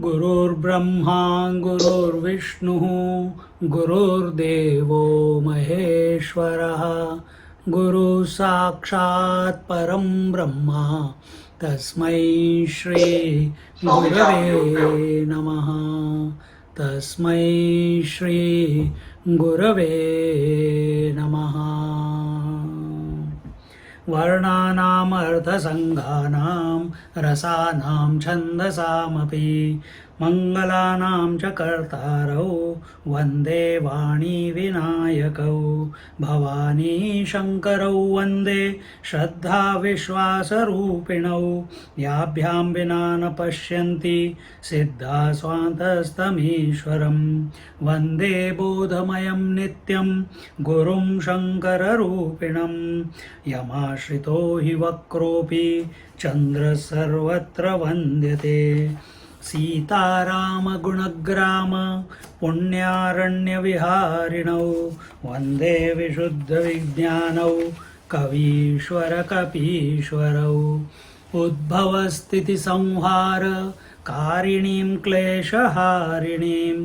गुरुर्ब्रह्मा गुरुर्विष्णुः गुरुर्देवो महेश्वरः गुरु साक्षात् परं ब्रह्मा तस्मै श्री गुरवे नमः तस्मै श्री गुरवे नमः वर्णानाम् अर्थसङ्घानां रसानां छन्दसामपि मङ्गलानां च कर्तारौ वन्दे वाणी विनायकौ भवानी शङ्करौ वन्दे श्रद्धा विश्वासरूपिणौ याभ्यां विना न पश्यन्ति सिद्धा स्वान्तस्तमीश्वरं वन्दे बोधमयं नित्यं गुरुं शङ्कररूपिणं यमाश्रितो हि वक्रोऽपि चन्द्रः सर्वत्र वन्द्यते सीतारामगुणग्राम पुण्यारण्यविहारिणौ वन्दे विशुद्धविज्ञानौ कवीश्वरकपीश्वरौ उद्भवस्थितिसंहार कारिणीं क्लेशहारिणीं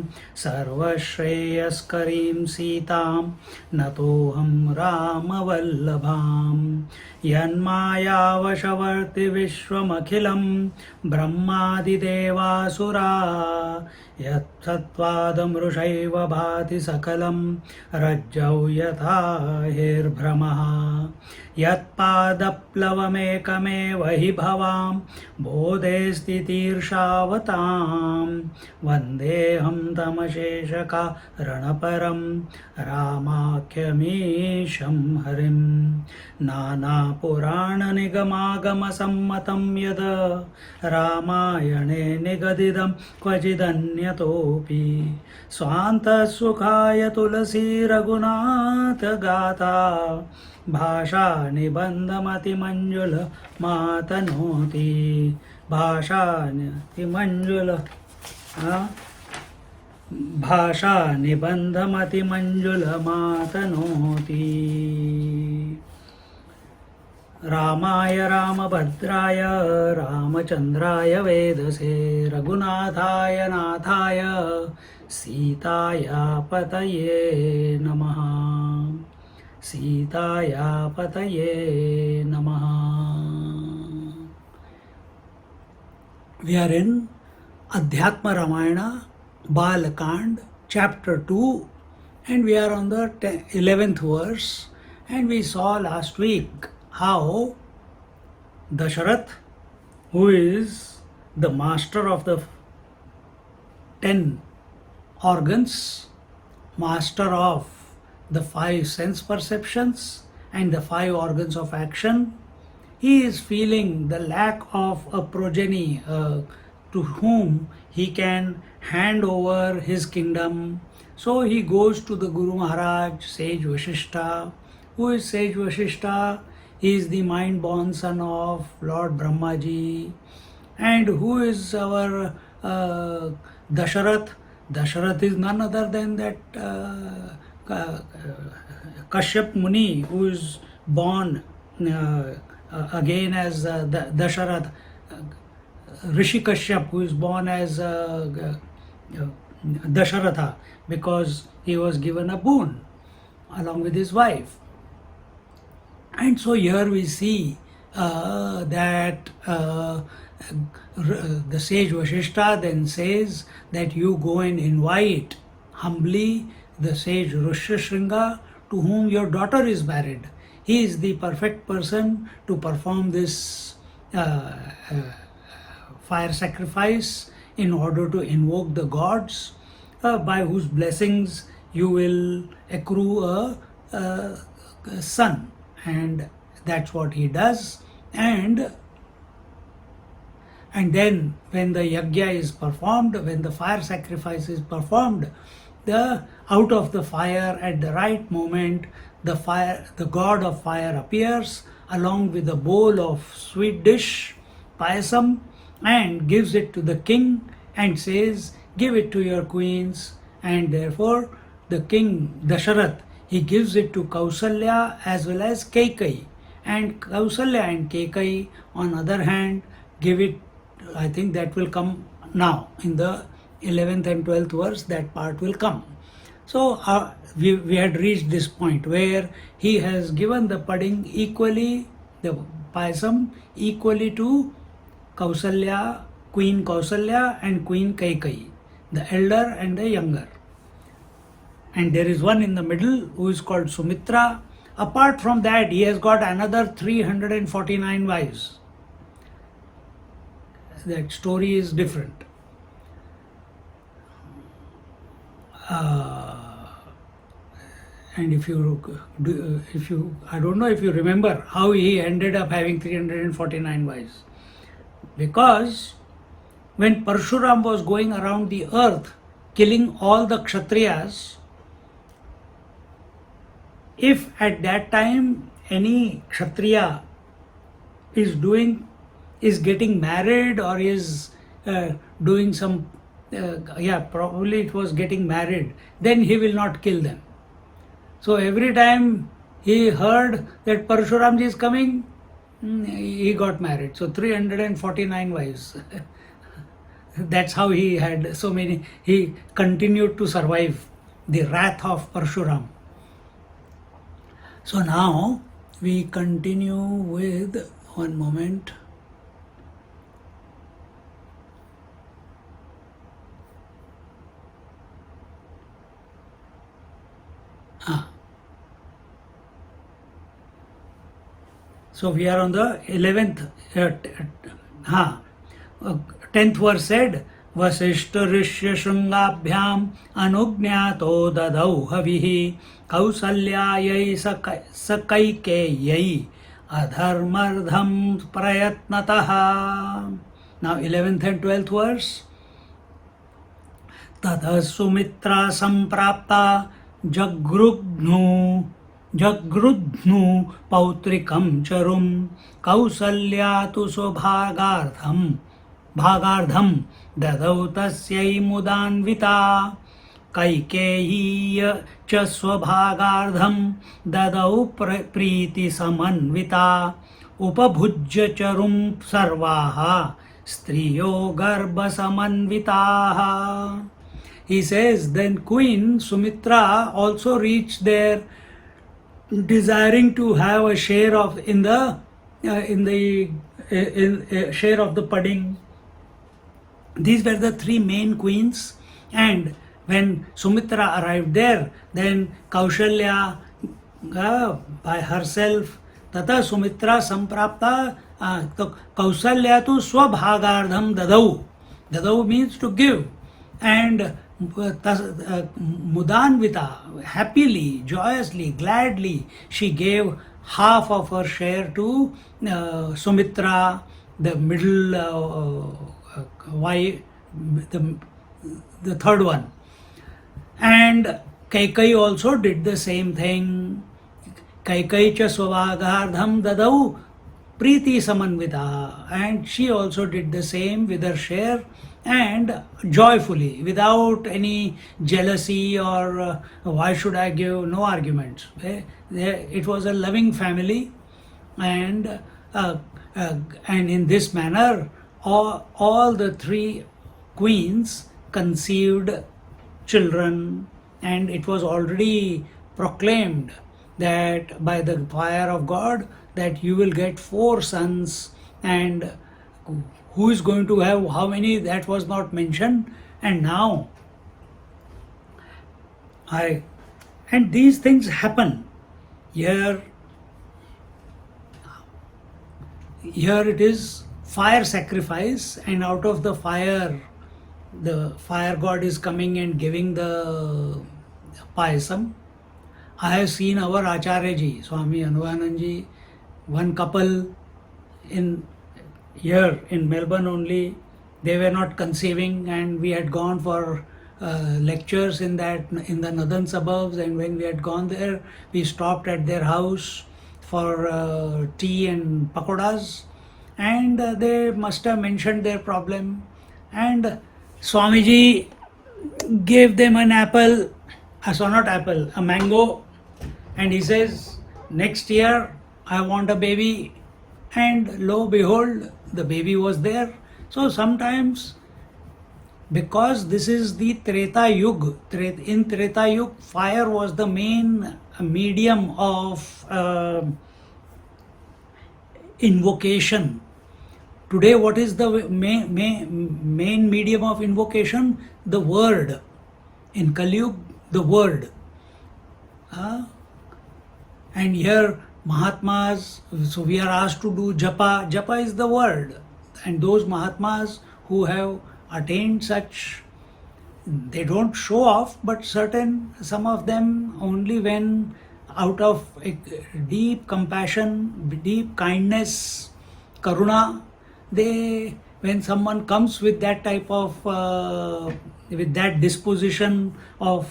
सर्वश्रेयस्करीं सीतां नतोऽहं रामवल्लभां यन्मायावशवर्ति विश्वमखिलं ब्रह्मादिदेवासुरा यत्सत्त्वादमृषैव भाति सकलं रज्जौ यथा हिर्भ्रमः यत्पादप्लवमेकमेव हि भवां बोधे स्थितिर्षावतां वन्देऽहं तमशेषकारणपरं रामाख्यमीशं हरिं नानापुराणनिगमागमसम्मतं यद् रामायणे निगदितं क्वचिदन्यतोऽपि स्वान्तसुखाय तुलसी रघुनाथगाथा भाषा निबन्धमतिमञ्जुल मातनोति भाषा निबन्धमतिमञ्जुल मातनोति रामाय रामभद्राय रामचन्द्राय वेदसे रघुनाथाय नाथाय सीताया पतये नमः सीताया पतये नमः. We are in Adhyatma Ramayana, Balakand, chapter 2, and we are on the 11th verse, and we saw last week how Dasharath, who is the master of the 10 organs, master of the 5 sense perceptions and the 5 organs of action, he is feeling the lack of a progeny to whom he can hand over his kingdom. So he goes to the Guru Maharaj, Sage Vashishta. Who is Sage Vashishta? He is the mind-born son of Lord Brahmaji. And who is our Dasharath? Dasharath is none other than that Kashyap Muni, who is born again as Dasharath, Rishi Kashyap, who is born as Dasharatha, because he was given a boon along with his wife. And so here we see that the sage Vashishta then says that you go and invite humbly the sage Rishyashringa, to whom your daughter is married. He is the perfect person to perform this fire sacrifice in order to invoke the gods, by whose blessings you will accrue a son. And that's what he does. And then when the yajna is performed, when the fire sacrifice is performed, out of the fire at the right moment, the god of fire appears along with a bowl of sweet dish, payasam, and gives it to the king and says, give it to your queens. And therefore the king Dasharath, he gives it to Kausalya as well as Kekai. And Kausalya and Kekai, on other hand, give it, I think that will come now in the 11th and 12th verse, that part will come. So we had reached this point where he has given the pudding equally, the payasam equally to Kausalya, Queen Kausalya and Queen Kekai, the elder and the younger. And there is one in the middle who is called Sumitra. Apart from that, he has got another 349 wives. That story is different. And if you, I don't know if you remember how he ended up having 349 wives. Because when Parshuram was going around the earth killing all the Kshatriyas, if at that time any Kshatriya is getting married or is doing some, probably it was getting married, then he will not kill them. So every time he heard that Parshuramji is coming, he got married. So 349 wives. That's how he had so many. He continued to survive the wrath of Parshuram. So now we continue with, one moment. So we are on the 11th, 10th verse said, Vasishta Rishya Shungabhyam Anugnato Dadau Havihi Kausalyayai Sakaikeyai Adharmardham Prayatnataha. Now 11th and 12th verse. Tadha Sumitra Samprapta Jagrudhnu Pautrikam Charum Kausalya tu Sobhagardham Dadau Tasyai Mudanvita Kaikeyi cha Swabhagardham Dadau Priti Samanvita Upabhujya Charum Sarvaha Striyo Garbha Samanvitaha. He says, then Queen Sumitra also reached there, desiring to have a share of share of the pudding. These were the three main queens, and when Sumitra arrived there, then Kaushalya by herself, Tata Sumitra Samprapta Kausalya tu Swabhagardham Dadau. Dadau means to give, and Mudanvita, happily, joyously, gladly, she gave half of her share to Sumitra, the middle wife, the third one. And Kaikai also did the same thing. Kaikai cha Swabhagardham Dadau Priti Samanvita. And she also did the same with her share, and joyfully, without any jealousy or why should I give, no arguments. It was a loving family, and in this manner all the three queens conceived children, and it was already proclaimed that by the fire of God that you will get 4 sons, and who is going to have how many, that was not mentioned. And now and these things happen here. It is fire sacrifice, and out of the fire god is coming and giving the payasam. I have seen our Acharya ji, Swami Anuvananji, one couple in here in Melbourne only, they were not conceiving, and we had gone for lectures in the northern suburbs, and when we had gone there, we stopped at their house for tea and pakoras, and they must have mentioned their problem, and Swamiji gave them an apple, so not apple, a mango, and he says, next year I want a baby, and lo behold, the baby was there. So sometimes, because this is the Treta Yug, in Treta Yug, fire was the main medium of invocation. Today, what is the main medium of invocation? The word. In Kali Yuga, the word. And here, Mahatmas, so we are asked to do japa. Japa is the word. And those Mahatmas who have attained such, they don't show off, but some of them only when out of deep compassion, deep kindness, karuna, when someone comes with that type of, with that disposition of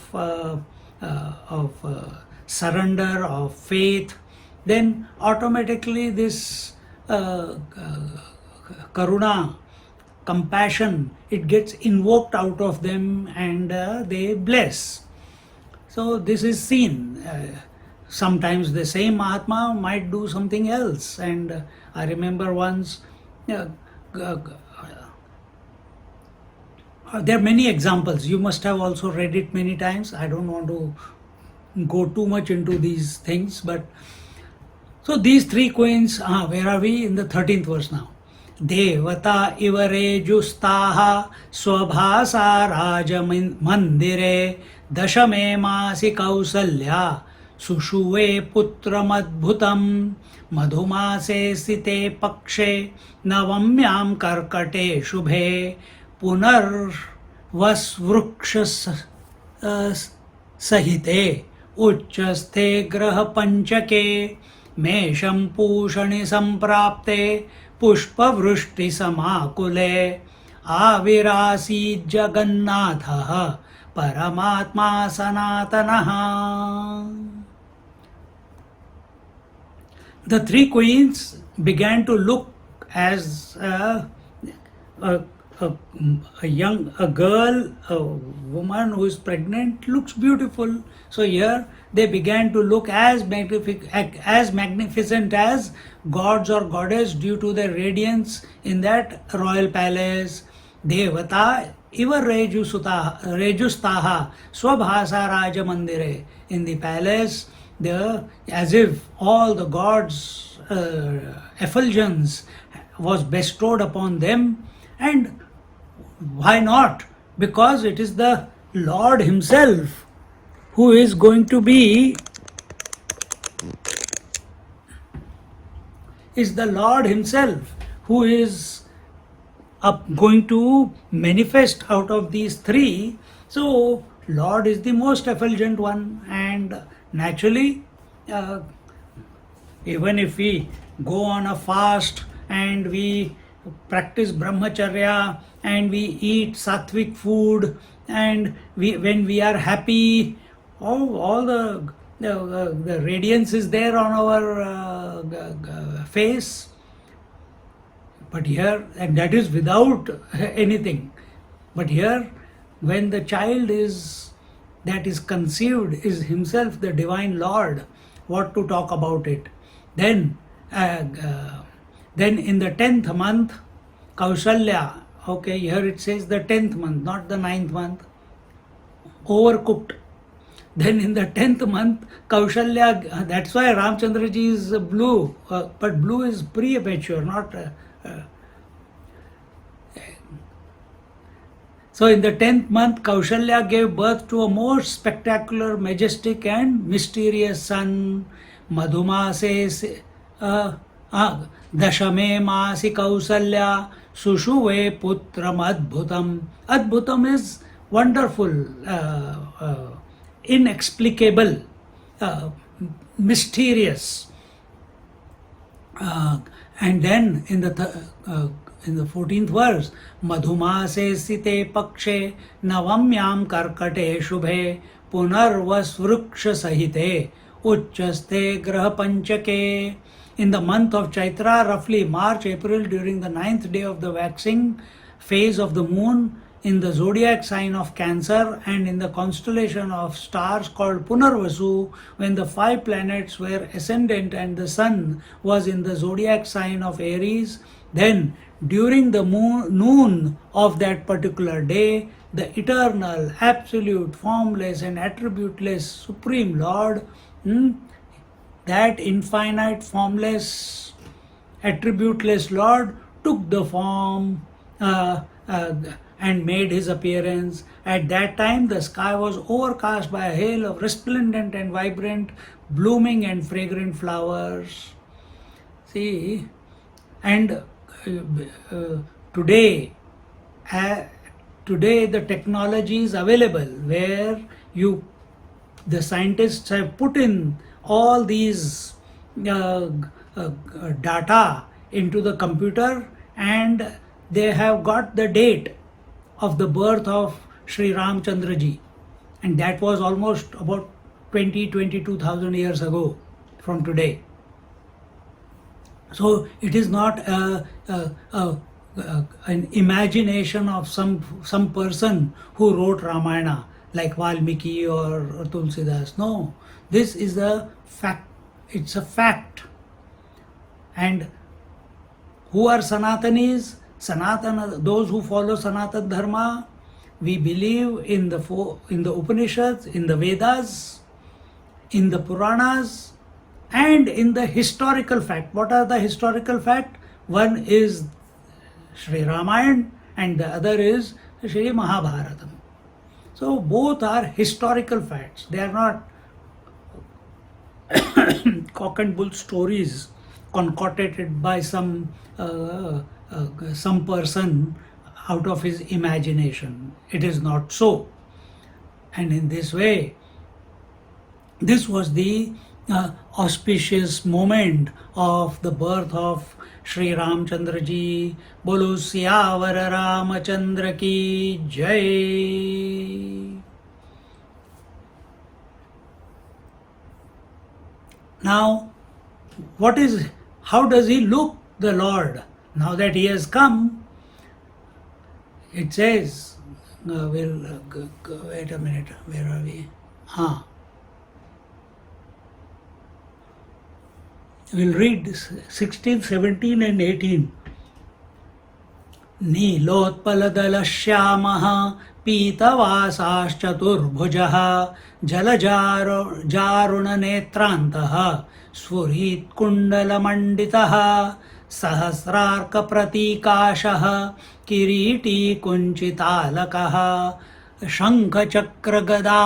surrender, of faith, then automatically this karuna, compassion, it gets invoked out of them, and they bless. So this is seen. Sometimes the same Mahatma might do something else. And I remember once, there are many examples. You must have also read it many times. I don't want to go too much into these things, but so these three queens, where are we? In the 13th verse now. Devata ivare justaha swabhasa raja mandire dashame masi kausalya sushuve putramadbhutam madhumase site pakshe navamyam karkate shubhe punar vasvrukshas सहिते उच्चस्थे ग्रह पंचके मेषं पूषणि संप्राप्ते पुष्पवृष्टि समाकुले आविरासीत् जगन्नाथः परमात्मा सनातनः. The three queens began to look as a girl, a woman who is pregnant looks beautiful. So here they began to look as magnificent as gods or goddess due to their radiance in that royal palace. Devata iva rejustaha swabhasa raja mandire. In the palace, as if all the gods' effulgence was bestowed upon them. And why not? Because it is the Lord Himself who is going to be, going to manifest out of these three. So Lord is the most effulgent one, and naturally, even if we go on a fast and we practice brahmacharya and we eat sattvic food, and when we are happy, all the radiance is there on our face. But here, and that is without anything. But here, when the child that is conceived is himself the divine Lord, what to talk about it? Then in the 10th month, Kausalya, okay, here it says the 10th month, not the 9th month, overcooked. Then in the 10th month, Kausalya, that's why Ramchandraji is blue, but blue is premature, not. So in the 10th month, Kausalya gave birth to a most spectacular, majestic and mysterious son. Madhumase Dashame Masi Kausalya Sushuve Putram Adbhutam. Adbhutam is wonderful, inexplicable, mysterious. And then in the 14th verse, Madhumase site pakshe navamyam karkate shubhe punarvasvruksha sahite uchchaste graha panchake. In the month of Chaitra, roughly March, April, during the 9th day of the waxing phase of the moon, in the zodiac sign of Cancer and in the constellation of stars called Punarvasu, when the 5 planets were ascendant and the sun was in the zodiac sign of Aries, then during the noon of that particular day, the eternal, absolute, formless and attributeless Supreme Lord, that infinite, formless, attributeless Lord took the form and made his appearance. At that time, the sky was overcast by a hail of resplendent and vibrant, blooming and fragrant flowers. See, and today the technology is available where the scientists have put in all these data into the computer, and they have got the date of the birth of Sri Ramchandra ji, and that was almost about 22,000 years ago from today. So it is not an imagination of some person who wrote Ramayana like Valmiki or Tulsidas. No, this is a fact. It's a fact. And who are Sanatanis? Sanatana, those who follow Sanatana Dharma, we believe in the Upanishads, in the Vedas, in the Puranas, and in the historical fact. What are the historical fact? One is Sri Ramayana and the other is Sri Mahabharatam. So both are historical facts. They are not cock and bull stories concocted by some person out of his imagination. It is not so. And in this way, this was the auspicious moment of the birth of Sri Ramchandra ji. Bolo Siyavara Ramachandra ki Jai. Now, how does he look, the Lord? Now that he has come, it says, wait a minute, where are we? We'll read 16, 17 and 18. Nilotpaladalashyaamaha pītavāsāश्चतुर्भुजः जलजारुणनेत्रान्तः स्फुरित्कुण्डलमण्डितः सहस्रार्कप्रतीकाशः Kiriti कुञ्चितालकः शङ्खचक्रगदा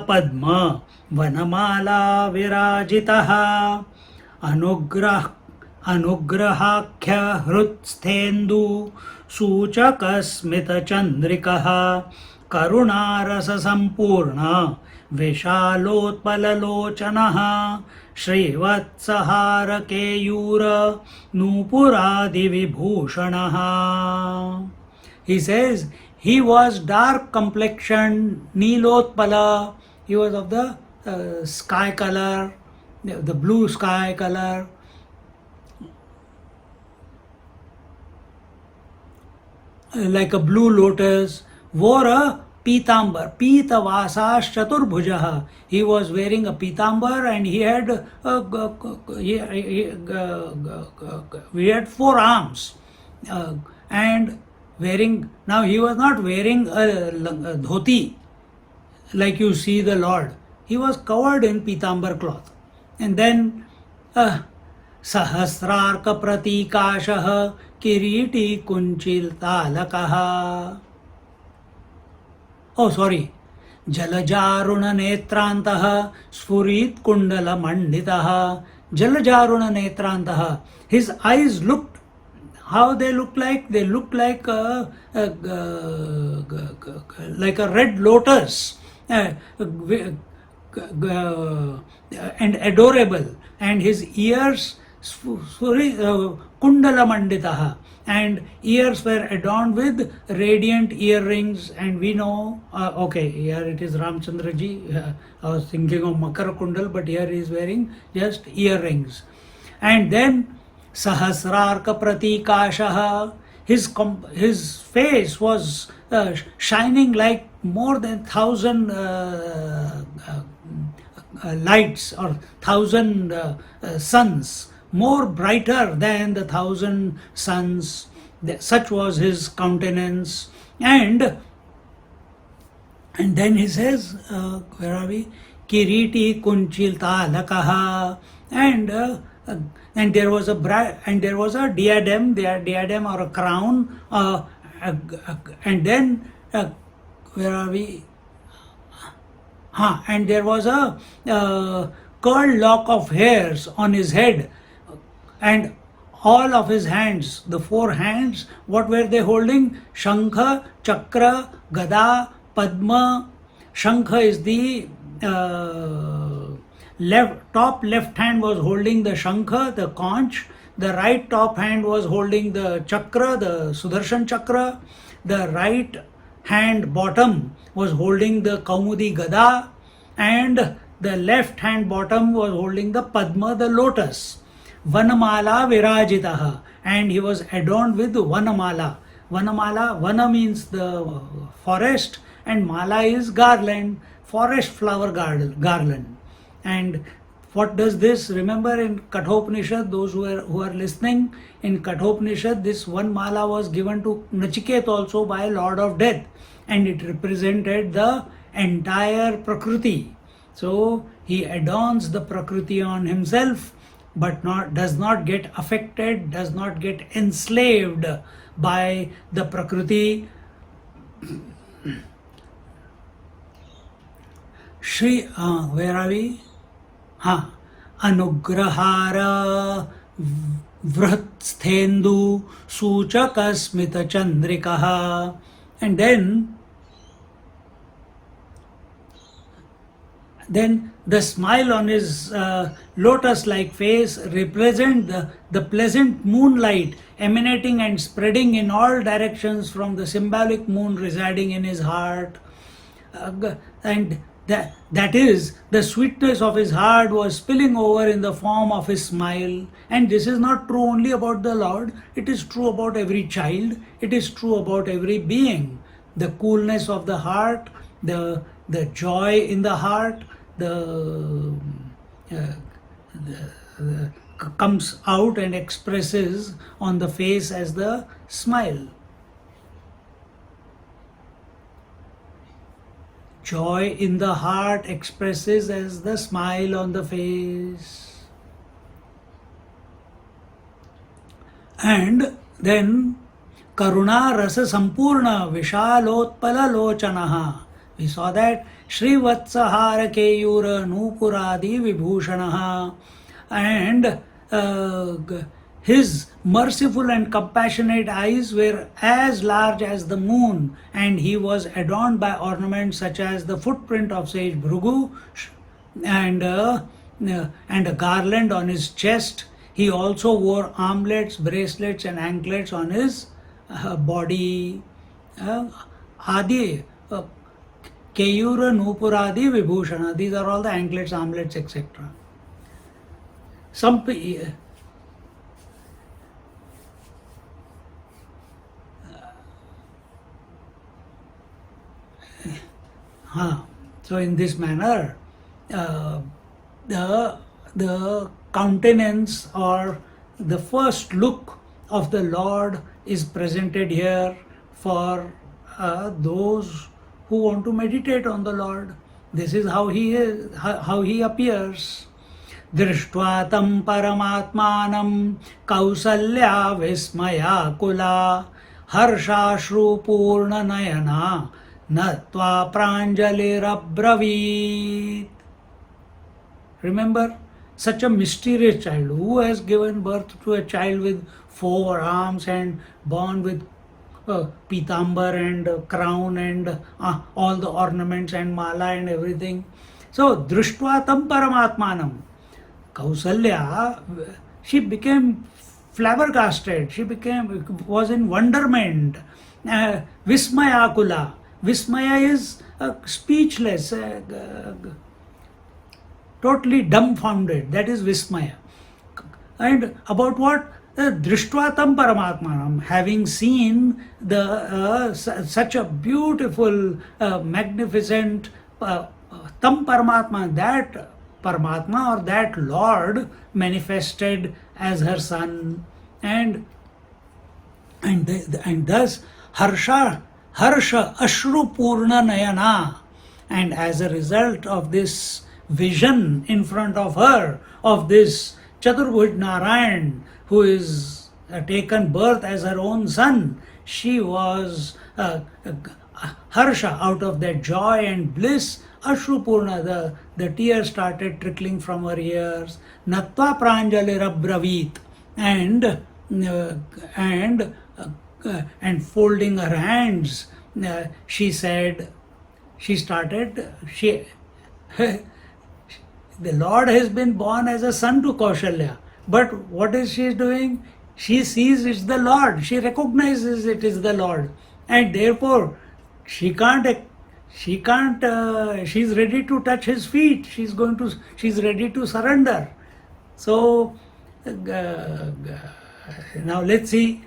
Padma Vanmala विराजितः अनुग्रहाख्य हृत्स्थेन्दु सूचकस्मितचन्द्रिकः करुणारससम्पूर्ण विशालोत्पललोचनः श्रीवत्सहारकेयूर नूपुरादिविभूषणः. He says he was dark complexioned, Nilotpala. He was of the sky color, the blue sky color. Like a blue lotus, wore a pitambar, pitavasas chaturbhujaha. He was wearing a pitambar and he had 4 arms and wearing. Now he was not wearing a dhoti like you see the Lord. He was covered in pitambar cloth. And then sahasrarka pratikashah kiriti kunchiltalakaha. Oh, sorry. Jalajaruna netrantaha sfurit kundala manditaha. Jalajaruna netrantaha. His eyes looked, how they look like? They look like a red lotus, and adorable, and his ears kundala manditaha, and ears were adorned with radiant earrings. And we know, okay, here it is Ramchandra ji. I was thinking of Makar Kundal, but here he is wearing just earrings. And then Sahasrarka Pratikashaha, his face was shining like more than 1,000 lights, or 1,000 suns, more brighter than the 1,000 suns. Such was his countenance. And then he says, where are we? Kiriti kunchilta lakaha, and there was a diadem or a crown, and then where are we? And there was a curled lock of hairs on his head, and all of his hands, the four hands, what were they holding? Shankha, Chakra, Gada, Padma. Shankha is the top left hand was holding the Shankha, the conch. The right top hand was holding the Chakra, the Sudarshan Chakra. The right hand bottom was holding the Kaumudi Gada, and the left hand bottom was holding the Padma, the lotus. Vanamala virajitaha, and he was adorned with Vanamala. Vana means the forest, and mala is garland, forest flower garland. And what does this? Remember in Kathopanishad, those who are listening, in Kathopanishad, this one mala was given to Nachiket also by Lord of Death, and it represented the entire Prakriti. So he adorns the Prakriti on himself, but does not get affected, does not get enslaved by the Prakriti. Where are we? Anugrahara Vrtsthendu Suchakasmita Chandrikaha. And then the smile on his lotus-like face represent the pleasant moonlight emanating and spreading in all directions from the symbolic moon residing in his heart. And that is, the sweetness of his heart was spilling over in the form of his smile. And this is not true only about the Lord, it is true about every child, it is true about every being. The coolness of the heart, the joy in the heart, comes out and expresses on the face as the smile. Joy in the heart expresses as the smile on the face. And then Karuna Rasa Sampurna Vishalotpala Lochanaha. We saw that Srivatsahara Keyura Nupuradi Vibhushanaha. And his merciful and compassionate eyes were as large as the moon, and he was adorned by ornaments such as the footprint of sage Bhrigu and a garland on his chest. He also wore armlets, bracelets, and anklets on his body. Adi Keyura Nupuradi Vibhushana. These are all the anklets, armlets, etc. So in this manner, the countenance or the first look of the Lord is presented here for those who want to meditate on the Lord. This is how he is, how he appears. Drishtva tam paramatmanam kausalya vismaya kula harshashru purna nayana natva pranjalirabravit. Remember, such a mysterious child. Who has given birth to a child with 4 arms and born with pitambar and crown and all the ornaments and mala and everything? So, Drishtva Tam Paramatmanam. Kausalya, she became flabbergasted. She was in wonderment. Vismayakula. Vismaya is speechless, totally dumbfounded. That is Vismaya. And about what? Drishtvatam Paramatmanam, having seen such a beautiful, magnificent Tam Paramatma, that Paramatma or that Lord manifested as her son, and thus Harsha Ashru Purna Nayana, and as a result of this vision in front of her of this Chaturbhuj Narayan, who is taken birth as her own son, she was Harsha, out of that joy and bliss, Ashrupurna, the tears started trickling from her ears. Natva Pranjalirabravit, and folding her hands, she said, the Lord has been born as a son to Kausalya. But what is she doing? She sees it's the Lord. She recognizes it is the Lord. And therefore, she's ready to touch his feet. She's ready to surrender. So, now let's see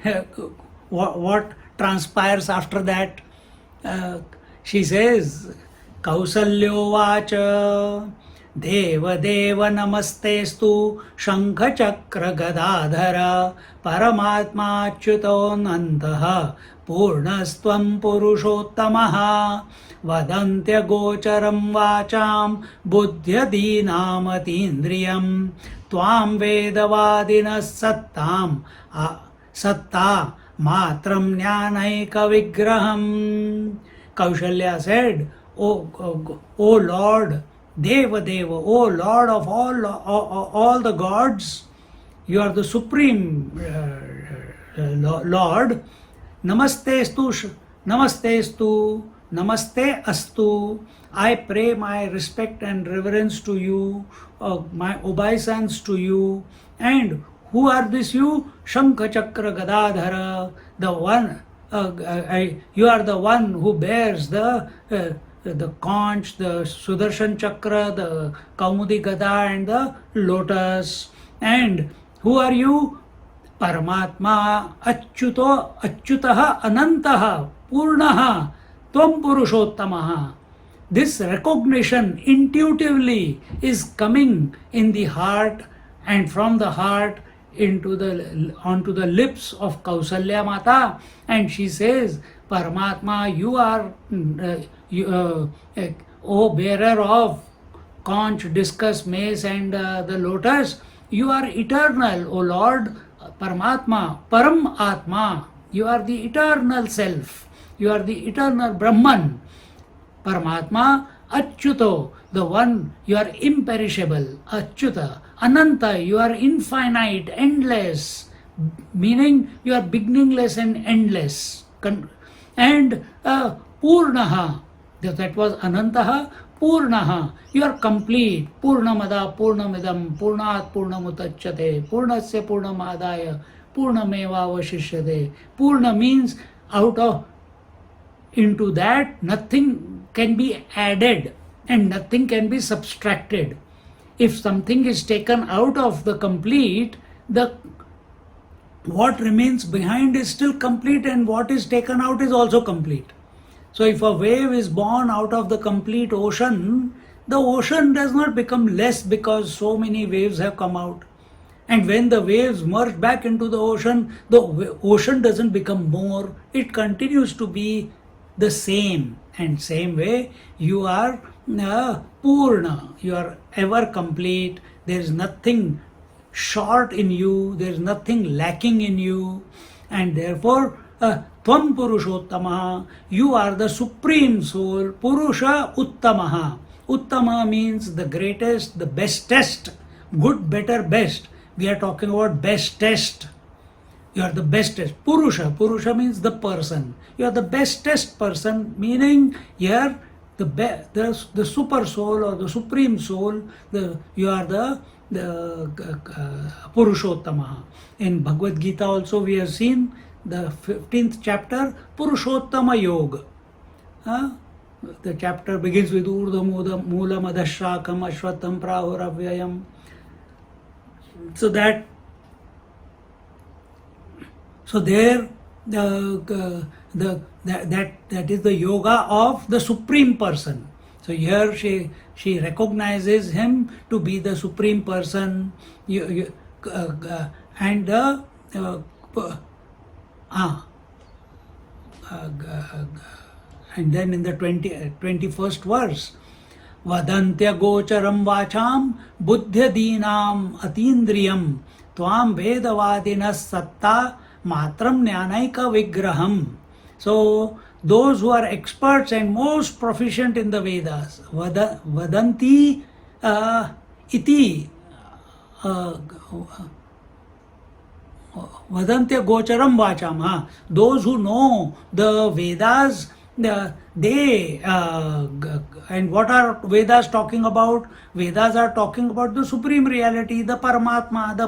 what transpires after that. She says, Kausalyo vacha Deva Deva Namastestu Shankha Chakra Gadadhara Paramatma Achyutonantaha Purnastvam Purushottamaha Vadantya Gocharam Vacham Buddhya Dinamatindriyam Tvam Vedavadinas Satta Matram Jnanaika Vigraham. Kausalya said, O Lord, Deva Deva, O Lord of all the gods, you are the supreme Lord. Namaste astu. I pray my respect and reverence to you, my obeisance to you. And who are this you? Shankha Chakra Gadadhara, the one. You are the one who bears the conch, the Sudarshan Chakra, the Kaumudi Gada, and the lotus. And who are you? Paramatma Achyutaha Anantaha Purnaha Tvam Purushottamaha. This recognition intuitively is coming in the heart, and from the heart onto the lips of Kausalya Mata, and she says, Paramatma, you are O bearer of conch, discus, mace, and the lotus, you are eternal, O Lord. Paramatma, Param Atma, you are the eternal self, you are the eternal Brahman. Paramatma, Achyuto, the one, you are imperishable, Achyuta. Ananta, you are infinite, endless, meaning you are beginningless and endless. And Purnaha, that was Anantaha, Purnaha, you are complete. Purnamada, Purnamidam, Purnat, Purnamutachyate, Purnasya Purnamadaya, Purnameva Vashishyate. Purna means into that nothing can be added and nothing can be subtracted. If something is taken out of the complete, what remains behind is still complete, and what is taken out is also complete. So if a wave is born out of the complete ocean, the ocean does not become less because so many waves have come out. And when the waves merge back into the ocean doesn't become more, it continues to be the same. And same way, you are Purna, you are ever complete, there is nothing short in you, there is nothing lacking in you, and therefore Tvam Purushottamaha, you are the supreme soul. Purusha Uttamaha. Uttama means the greatest, the bestest, good, better, best. We are talking about bestest. You are the bestest. Purusha means the person. You are the bestest person, meaning here the super soul or the supreme soul. You are the Purushottama. In Bhagavad Gita also we have seen the 15th chapter, Purushottama Yoga. The chapter begins with Urdha Mula Madashrakam Ashwatam Prahuravyayam. So there that is the yoga of the supreme person. So here she recognizes him to be the supreme person, and the and then in the 21st verse, Vadantya gocharam vacham buddhyadinam atindriyam tvam vedavadinas satta matram jnanaika vigraham. So those who are experts and most proficient in the Vedas, vadanti iti Vadantya gocharam vacham. Those who know the Vedas, they and what are Vedas talking about? Vedas are talking about the supreme reality, the Paramatma, the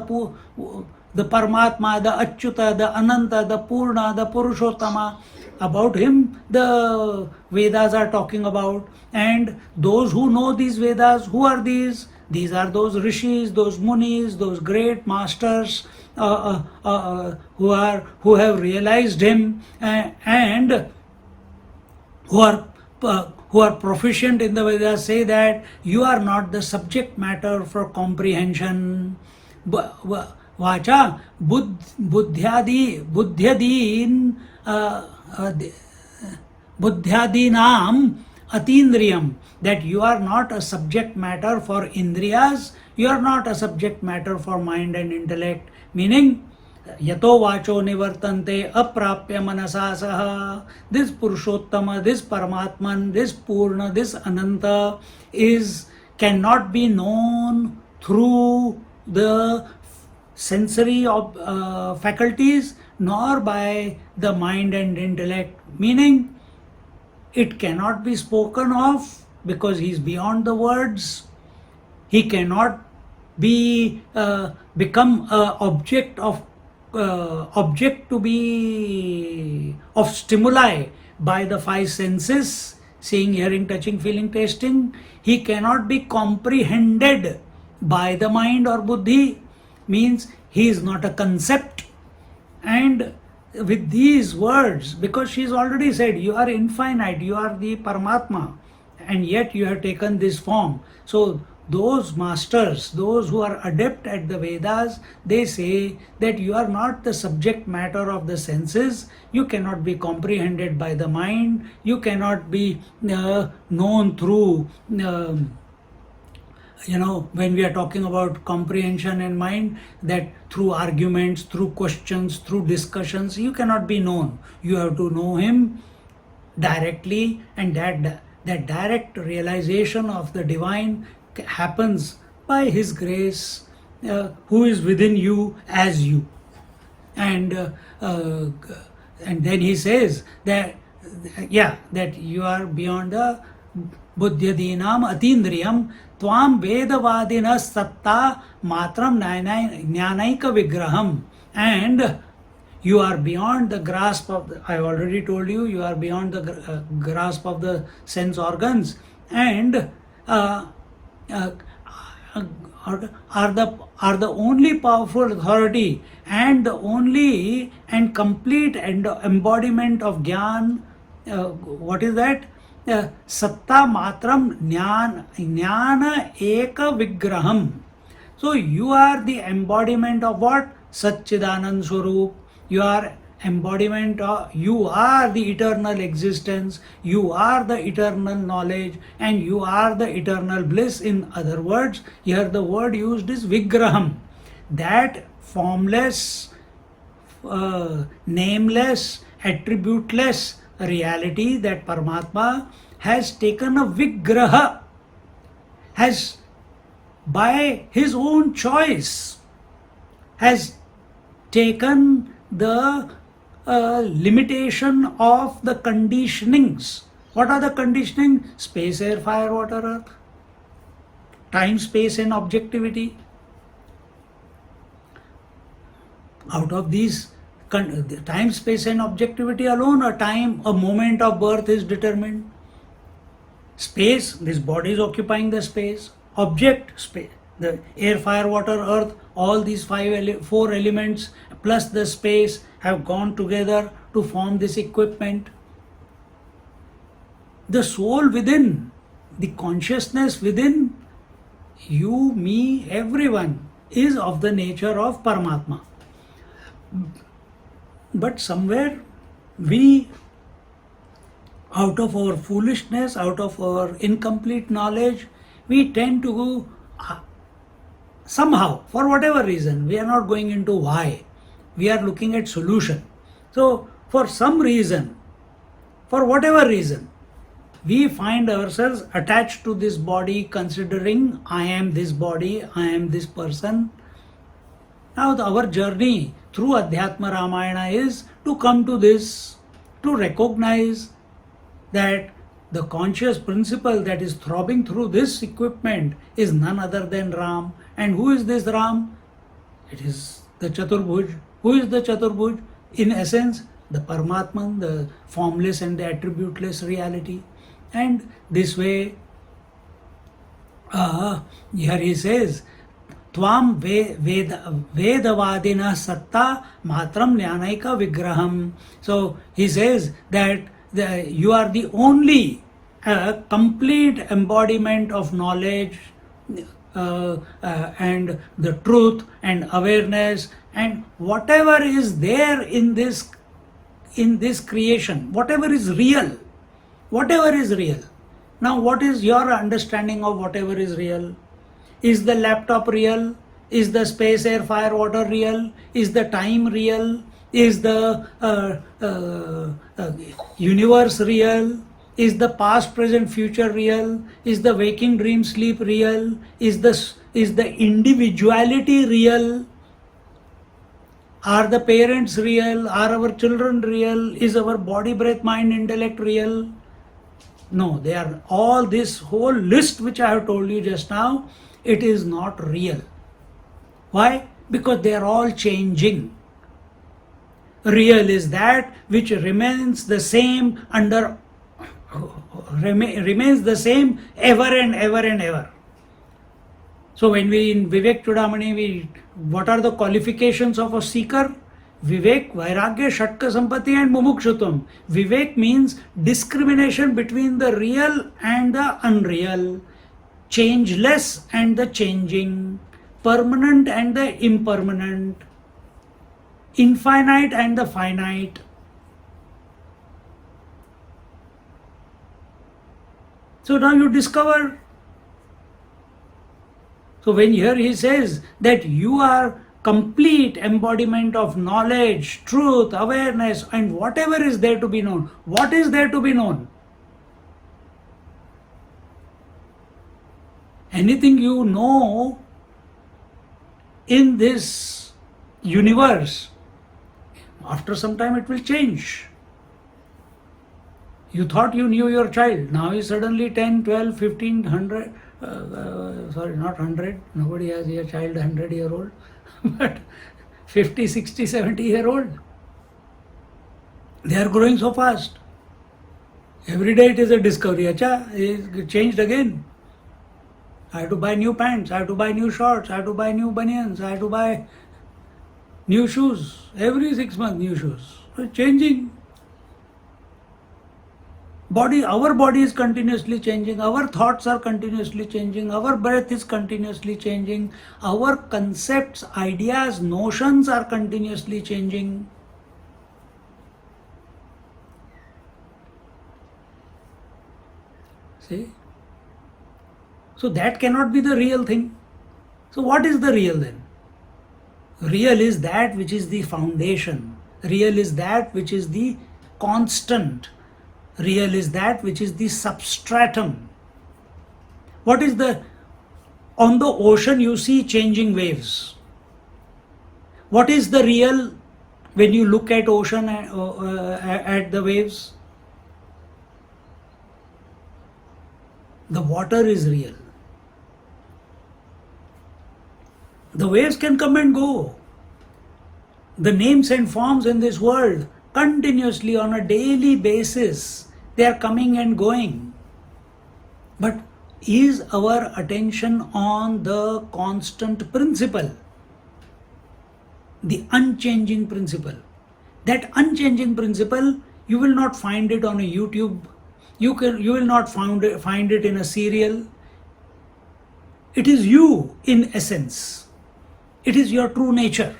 Paramatma, the Achyuta, the Ananta, the Purna, the Purushottama. About him the Vedas are talking about. And those who know these Vedas, who are these? These are those rishis, those munis, those great masters who have realized him and who are proficient in the Vedas. Say that you are not the subject matter for comprehension. Vacha buddhyadinam atindriyam, that you are not a subject matter for indriyas, you are not a subject matter for mind and intellect. Meaning, yato vacho nivartante aprapya manasa saha. This Purushottama, this Paramatman, this Purna, this Ananta cannot be known through the sensory faculties nor by the mind and intellect. Meaning, it cannot be spoken of because he is beyond the words. He cannot be become object to be of stimuli by the five senses, seeing, hearing, touching, feeling, tasting. He cannot be comprehended by the mind or buddhi, means he is not a concept. And with these words, because she has already said, you are infinite, you are the Paramatma, and yet you have taken this form. So those masters, those who are adept at the Vedas, they say that you are not the subject matter of the senses, you cannot be comprehended by the mind, you cannot be known through when we are talking about comprehension and mind, that through arguments, through questions, through discussions, you cannot be known. You have to know him directly, and that direct realization of the divine happens by his grace, who is within you as you. And then he says that you are beyond the buddhyadinam atindriyam tvam vedavadina satta matram jnanaika vigraham. And you are beyond the grasp of I already told you, you are beyond the grasp of the sense organs, and are the only powerful authority and the only and complete embodiment of Gyan. What is that? Satta matram jnana eka vigraham. So you are the embodiment of what? Satchidanand Swarup. You are embodiment of, you are the eternal existence, you are the eternal knowledge, and you are the eternal bliss. In other words, here the word used is vigraham, that formless, nameless, attributeless reality that Paramatma has taken a vigraha, has by his own choice has taken the limitation of the conditionings. What are the conditioning? Space, air, fire, water, earth. Time, space and objectivity. Out of these time, space and objectivity alone, a moment of birth is determined. Space, this body is occupying the space. Object, space, the air, fire, water, earth, all these four elements plus the space have gone together to form this equipment. The soul within, the consciousness within, you, me, everyone is of the nature of Paramatma. But somewhere we, out of our foolishness, out of our incomplete knowledge, we tend to somehow, for whatever reason, we are not going into why, we are looking at solution. So for some reason, for whatever reason, we find ourselves attached to this body, considering I am this body, I am this person. Now our journey through Adhyatma Ramayana is to come to this, to recognize that the conscious principle that is throbbing through this equipment is none other than Ram. And who is this Ram? It is the Chaturbhuj. Who is the Chaturbhuj? In essence, the Paramatman, the formless and the attributeless reality. And this way, here he says, Tvam Vedavadina Satta Matram Jnanaika Vigraham. So he says that you are the only complete embodiment of knowledge and the truth and awareness and whatever is there in this creation, whatever is real. Whatever is real. Now, what is your understanding of whatever is real? Is the laptop real? Is the space, air, fire, water real? Is the time real? Is the universe real? Is the past, present, future real? Is the waking, dream, sleep real? Is the individuality real? Are the parents real? Are our children real? Is our body, breath, mind, intellect real? No, they are all, this whole list which I have told you just now, it is not real. Why? Because they are all changing. Real is that which remains the same remains the same ever and ever and ever. So when we in Vivek Chudamani, what are the qualifications of a seeker? Vivek, Vairagya, Shatka Sampatti and Mumukshutvam. Vivek means discrimination between the real and the unreal, changeless and the changing, permanent and the impermanent, infinite and the finite. So now you discover. So when here he says that you are complete embodiment of knowledge, truth, awareness, and whatever is there to be known. What is there to be known? Anything you know in this universe, after some time it will change. You thought you knew your child, now is suddenly 10, 12, 15, 100, sorry, not 100, nobody has a child 100-year-old, but 50, 60, 70-year-old. They are growing so fast. Every day it is a discovery. Acha, it changed again. I have to buy new pants, I have to buy new shorts, I have to buy new banians, I have to buy new shoes. Every 6 months, new shoes. It's changing. Our body is continuously changing, our thoughts are continuously changing, our breath is continuously changing, our concepts, ideas, notions are continuously changing. See? So that cannot be the real thing. So what is the real then? Real is that which is the foundation. Real is that which is the constant. Real is that which is the substratum. What is on the ocean you see changing waves. What is the real when you look at ocean, at the waves? The water is real. The waves can come and go. The names and forms in this world continuously on a daily basis, they are coming and going. But is our attention on the constant principle, the unchanging principle? That unchanging principle, you will not find it on a YouTube. You will not find it in a serial. It is you in essence. It is your true nature.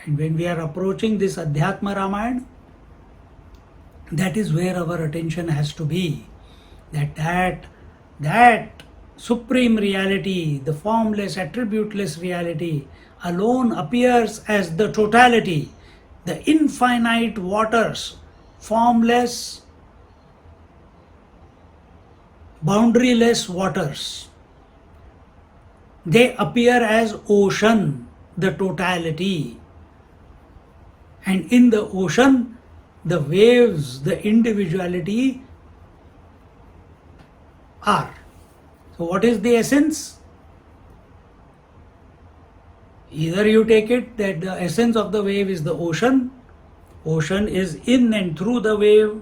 And when we are approaching this Adhyatma Ramayana, that is where our attention has to be. That supreme reality, the formless, attributeless reality, alone appears as the totality, the infinite waters, formless, boundaryless waters. They appear as ocean, the totality. And in the ocean, the waves, the individuality are. So what is the essence? Either you take it that the essence of the wave is the ocean. Ocean is in and through the wave.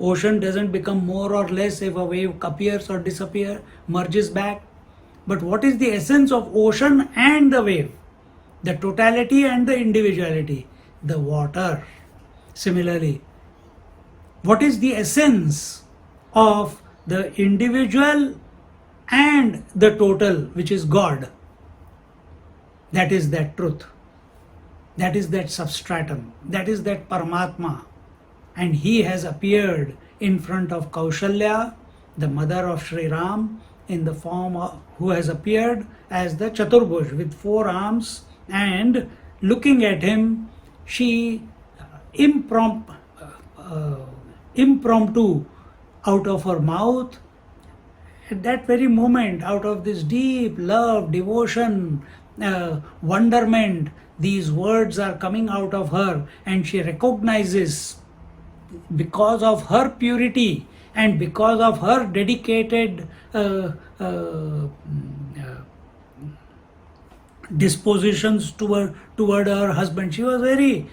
Ocean doesn't become more or less if a wave appears or disappears, merges back. But what is the essence of ocean and the wave? The totality and the individuality. The water. Similarly, what is the essence of the individual and the total, which is God? That is that truth. That is that substratum. That is that Paramatma. And he has appeared in front of Kausalya, the mother of Sri Ram, in the form of, who has appeared as the Chaturbhuj with 4 arms, and looking at him, she impromptu out of her mouth, at that very moment, out of this deep love, devotion, wonderment, these words are coming out of her, and she recognizes, because of her purity and because of her dedicated dispositions toward her husband. She was very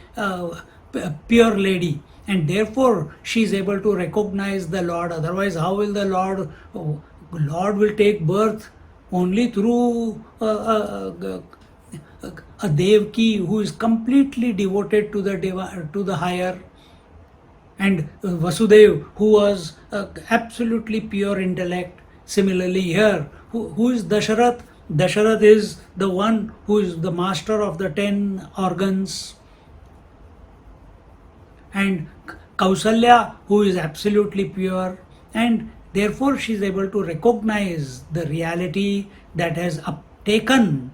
pure lady, and therefore she is able to recognize the Lord. Otherwise, how will the Lord will take birth only through a Devki who is completely devoted to the higher, and Vasudev who was absolutely pure intellect. Similarly here, who is Dasharath? Dasharath is the one who is the master of the 10 organs, and Kausalya who is absolutely pure, and therefore she is able to recognize the reality that has taken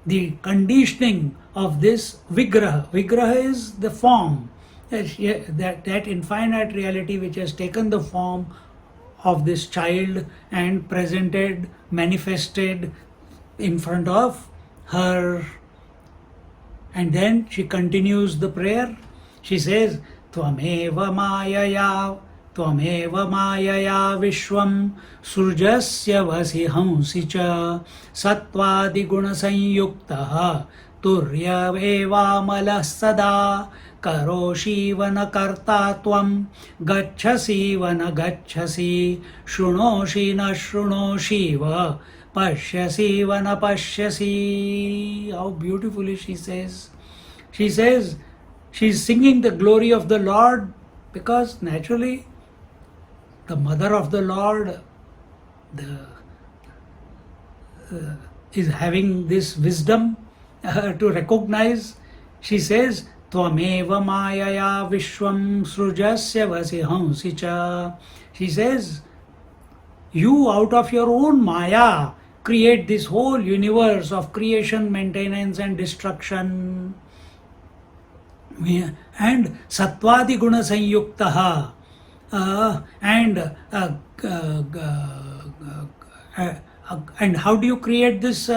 the conditioning of this Vigraha. Vigraha is the form, that infinite reality which has taken the form of this child and presented, manifested in front of her. And then she continues the prayer. She says, Tvameva Mayaya Vishwam Surjasya Vasihamsi Cha Satvadi Guna Sanyuktaha Turyaveva Malah Sada Karoshi Vana Karta Tvam Gacchasi Vana Gacchasi Shrunoshi Na Shrunoshi Va Pashyasi Vana Pashyasi. How beautifully she says. She says she's singing the glory of the Lord, because naturally the mother of the Lord is having this wisdom to recognize. She says, Tvameva Mayaya Vishwam Srujasya Vasihamsi Cha. She says, you out of your own Maya create this whole universe of creation, maintenance and destruction. And Satvadi Guna Sanyuktaha. And how do you create this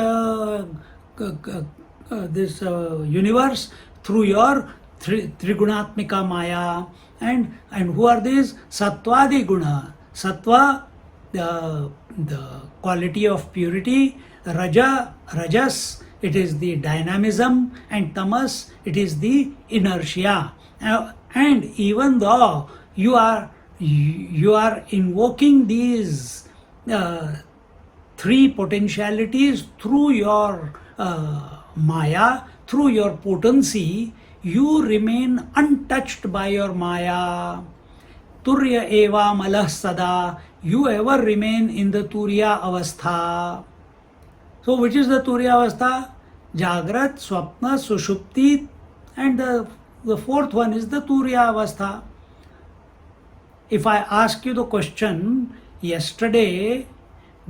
universe? Through your Trigunatmika Maya. And who are these? Sattvadi Guna. Sattva, the quality of purity. Rajas, it is the dynamism. And Tamas, it is the inertia. And even though you are invoking these three potentialities through your Maya, through your potency, you remain untouched by your Maya. Turya eva malah sada, you ever remain in the Turya avastha. So which is the Turya avastha? Jagrat, Swapna, Sushupti, and the fourth one is the Turya avastha. If I ask you the question, yesterday,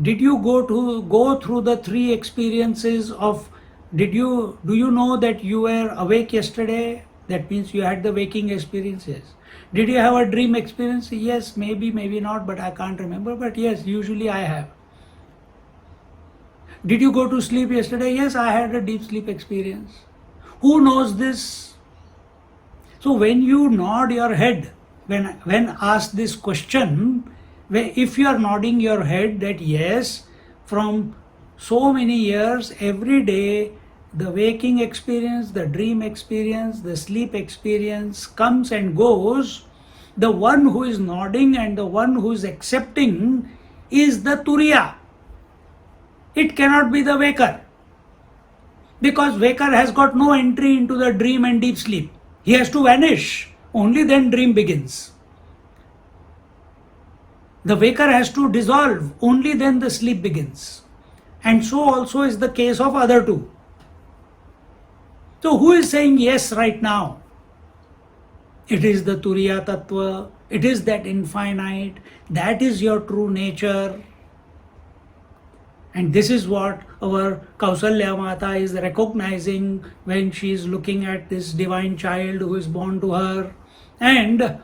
did you go through the three experiences of, do you know that you were awake yesterday? That means you had the waking experiences. Did you have a dream experience? Yes, maybe not, but I can't remember. But yes, usually I have. Did you go to sleep yesterday? Yes, I had a deep sleep experience. Who knows this? So when you nod your head, when asked this question, if you are nodding your head that yes, from so many years, every day, the waking experience, the dream experience, the sleep experience comes and goes, the one who is nodding and the one who is accepting is the Turiya. It cannot be the waker. Because waker has got no entry into the dream and deep sleep. He has to vanish. Only then dream begins. The waker has to dissolve. Only then the sleep begins. And so also is the case of other two. So who is saying yes right now? It is the Turiya Tattva. It is that infinite. That is your true nature. And this is what our Kausalya Mata is recognizing when she is looking at this divine child who is born to her. And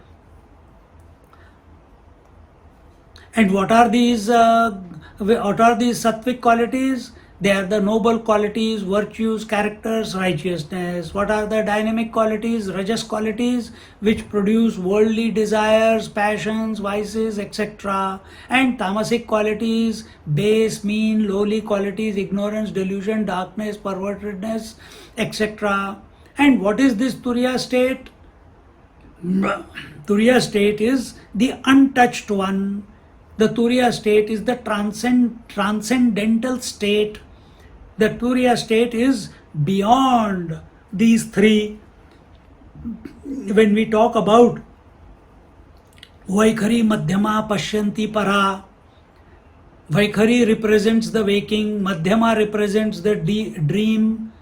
what are these sattvic qualities? They are the noble qualities, virtues, characters, righteousness. What are the dynamic qualities, rajas qualities, which produce worldly desires, passions, vices, etc. And tamasic qualities, base, mean, lowly qualities, ignorance, delusion, darkness, pervertedness, etc. And what is this Turiya state? Turiya state is the untouched one. The Turiya state is the transcendental state. The Turiya state is beyond these three. When we talk about Vaikhari, Madhyama, Pashyanti, Para, Vaikhari represents the waking, Madhyama represents the dream,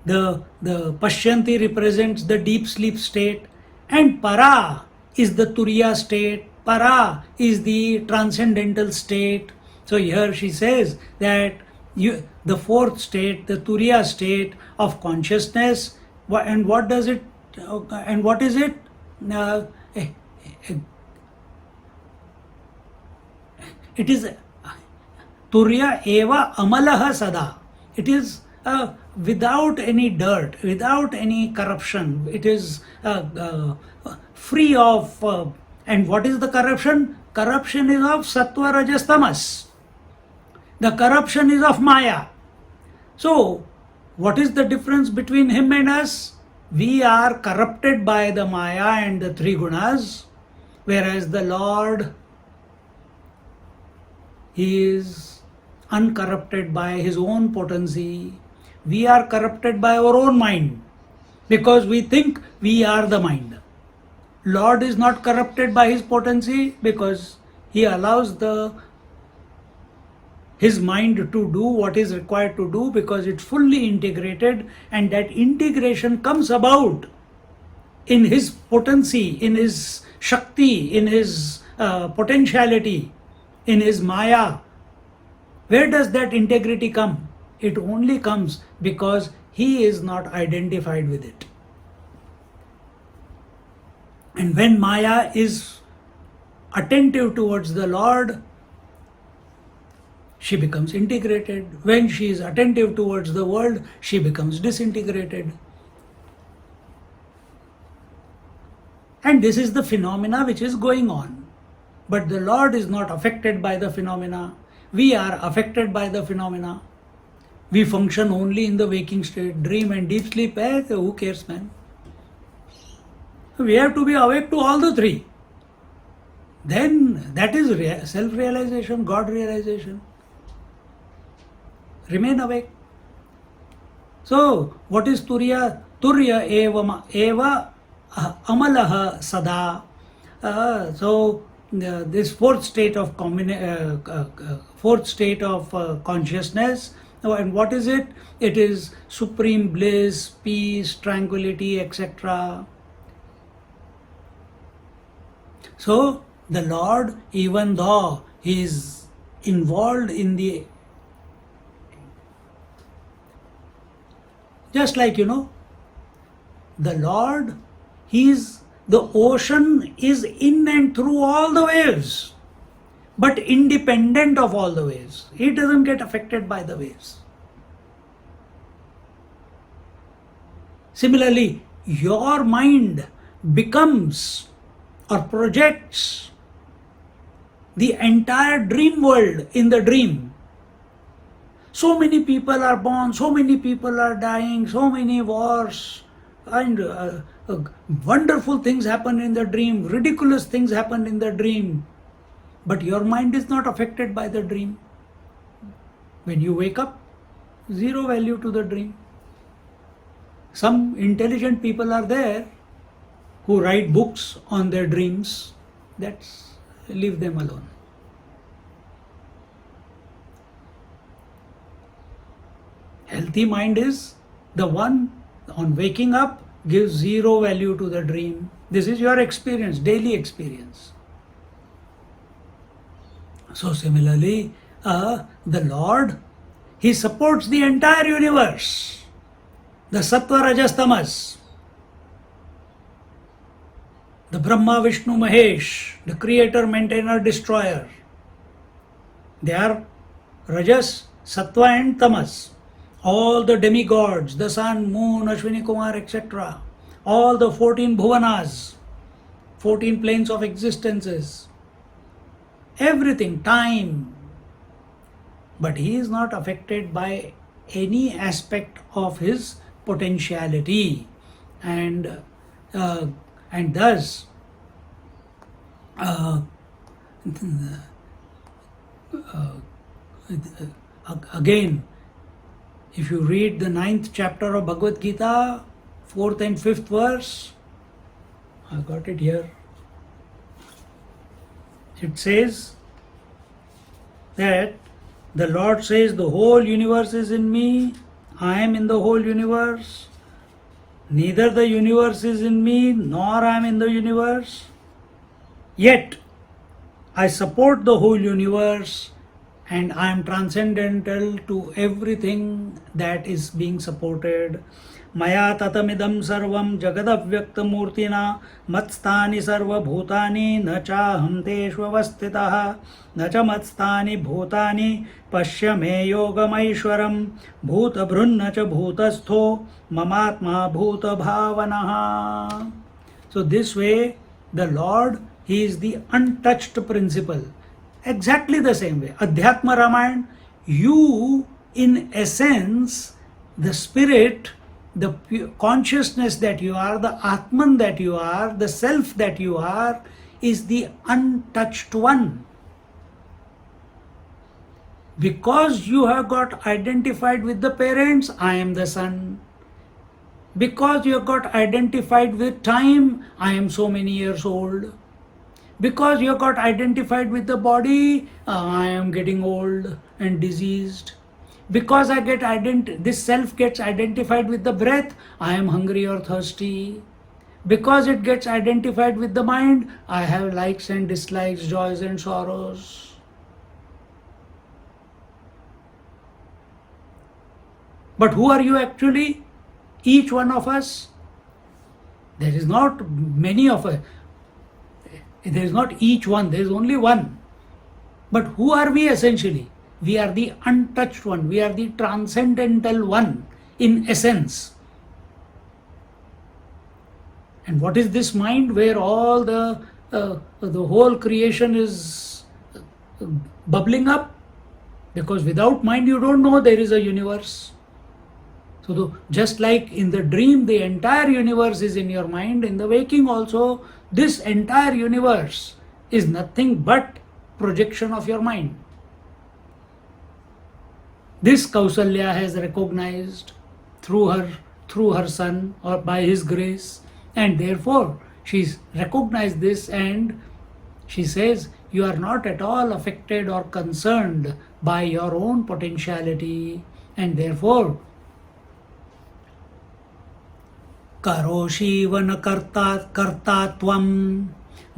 the Pashyanti represents the deep sleep state, and Para is the Turiya state. Para is the transcendental state. So here she says that the fourth state, the Turiya state of consciousness, and what does it, and what is it? It is Turiya eva amalaha sada. It is without any dirt, without any corruption. It is free of, and what is the corruption? Corruption is of sattva, rajas, tamas. The corruption is of Maya. So, what is the difference between him and us? We are corrupted by the Maya and the three gunas, whereas the Lord, he is uncorrupted by his own potency. We are corrupted by our own mind because we think we are the mind. Lord is not corrupted by his potency because he allows his mind to do what is required to do because it's fully integrated, and that integration comes about in his potency, in his Shakti, in his potentiality, in his Maya. Where does that integrity come? It only comes because he is not identified with it. And when Maya is attentive towards the Lord, she becomes integrated. When she is attentive towards the world, she becomes disintegrated. And this is the phenomena which is going on. But the Lord is not affected by the phenomena. We are affected by the phenomena. We function only in the waking state. Dream and deep sleep, who cares, man? We have to be awake to all the three. Then that is self-realization, God realization. Remain awake. So, what is Turya? Turya eva amalaha sada. This fourth state of consciousness. And what is it? It is supreme bliss, peace, tranquility, etc. So, the Lord, even though He is involved in the, just like the Lord, the ocean is in and through all the waves, but independent of all the waves. He doesn't get affected by the waves. Similarly, your mind becomes or projects the entire dream world in the dream. So many people are born, so many people are dying, so many wars, and wonderful things happen in the dream, ridiculous things happen in the dream. But your mind is not affected by the dream. When you wake up, zero value to the dream. Some intelligent people are there who write books on their dreams. Leave them alone. Healthy mind is the one on waking up gives zero value to the dream. This is your experience, daily experience. So similarly, the Lord, He supports the entire universe. The Sattva, Rajas, Tamas. The Brahma, Vishnu, Mahesh, the creator, maintainer, destroyer. They are Rajas, Sattva and Tamas. All the demigods, the sun, moon, Ashwini Kumar, etc. All the 14 bhuvanas, 14 planes of existences. Everything, time. But he is not affected by any aspect of his potentiality. And thus, again, if you read the 9th chapter of Bhagavad Gita, 4th and 5th verse, I got it here. It says that the Lord says, the whole universe is in me, I am in the whole universe. Neither the universe is in me, nor I am in the universe. Yet, I support the whole universe and I am transcendental to everything that is being supported. Maya tatamidam sarvam jagadavyakta murtina matstani sarva bhutani nachaham teshu avastitaha nacha matstani bhutani pashyame yogamaishwaram bhuta brunna cha bhutastho mamatma bhuta bhavanaha. So this way the Lord, He is the untouched principle. Exactly the same way. Adhyatma Ramayana, you in essence, the spirit, the consciousness that you are, the Atman that you are, the self that you are, is the untouched one. Because you have got identified with the parents, I am the son. Because you have got identified with time, I am so many years old. Because you have got identified with the body, I am getting old and diseased. Because this self gets identified with the breath, I am hungry or thirsty. Because it gets identified with the mind, I have likes and dislikes, joys and sorrows. But who are you actually? Each one of us. There is not many of us. There is not each one, there is only one. But who are we essentially? We are the untouched one, we are the transcendental one in essence. And what is this mind where all the whole creation is bubbling up? Because without mind you don't know there is a universe. So just like in the dream the entire universe is in your mind, in the waking also this entire universe is nothing but projection of your mind. This Kausalya has recognized through her son, or by his grace, and therefore she's recognized this, and she says, you are not at all affected or concerned by your own potentiality, and therefore karoshi na karta tvam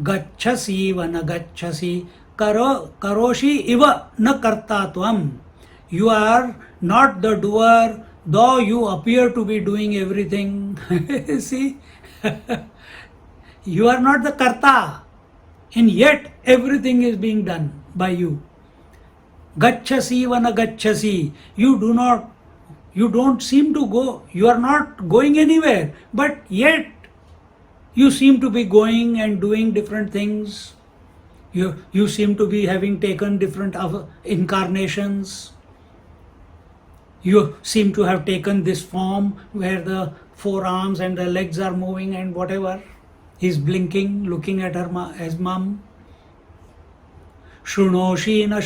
gacchasi na gacchasi karoshi iva na karta tvam. You are not the doer, though you appear to be doing everything. See, you are not the karta, and yet everything is being done by you. Gacchasi vana gacchasi. You don't seem to go, you are not going anywhere, but yet you seem to be going and doing different things. You seem to be having taken different incarnations. You seem to have taken this form where the forearms and the legs are moving and whatever. He's blinking, looking at his mom. Shrunoshi na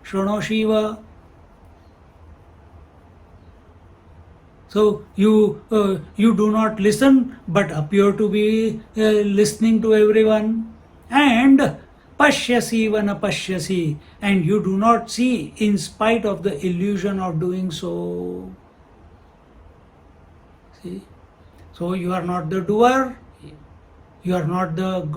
shrunoshiva. So you do not listen but appear to be listening to everyone. And pashyasi vana pashyasi, and you do not see in spite of the illusion of doing so. See, so you are not the doer, you are not the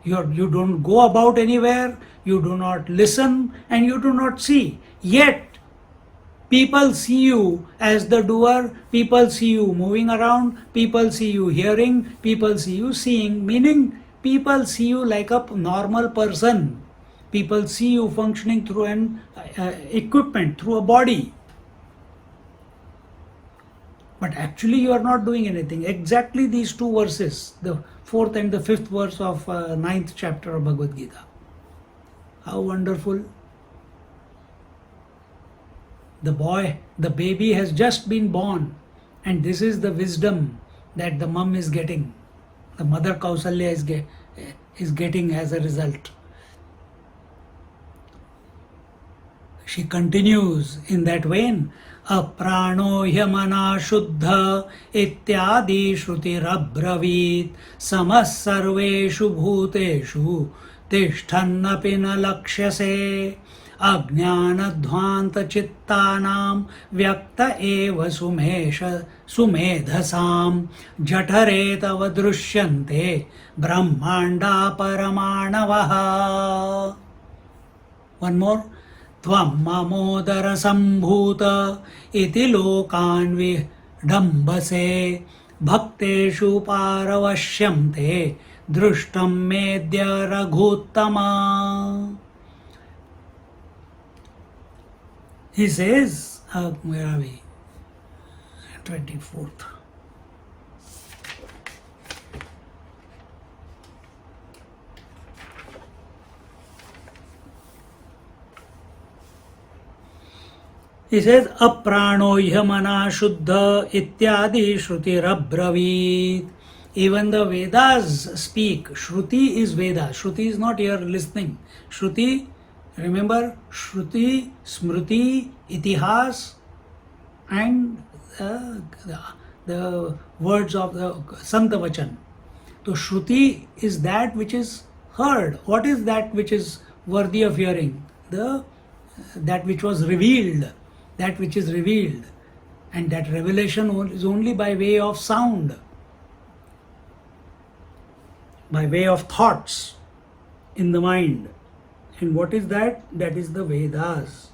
you don't go about anywhere, you do not listen, and you do not see. Yet people see you as the doer, people see you moving around, people see you hearing, people see you seeing, meaning people see you like a normal person. People see you functioning through an equipment, through a body. But actually you are not doing anything. Exactly these two verses, the 4th and the 5th verse of 9th chapter of Bhagavad Gita. How wonderful. The baby has just been born, and this is the wisdom that the mom is getting. The Mother Kausalya is getting as a result. She continues in that vein, aprano yamana shuddha ityadi shrutirabravit samas sarveshu bhuteshu tishtannapi na lakshase अज्ञानध्वांत चित्तानां व्यक्त एव सुमेधसां जठरे तव दृश्यन्ते ब्रह्मांडा परमाणवः. One more. त्वं ममोदर सम्भूत इति लोकान् विडम्बसे भक्तेषु पारवश्यं ते दृष्टं मेद्य रघुत्तमा. He says, where are we? 24th. He says, aprano yamana shuddha ityadi shrutirabravit. Even the Vedas speak. Shruti is Veda. Shruti is not here listening. Shruti, remember, Shruti, Smriti, Itihas, and the words of the Santavachan. So Shruti is that which is heard. What is that which is worthy of hearing? That which was revealed. That which is revealed. And that revelation is only by way of sound, by way of thoughts in the mind. And what is that? That is the Vedas.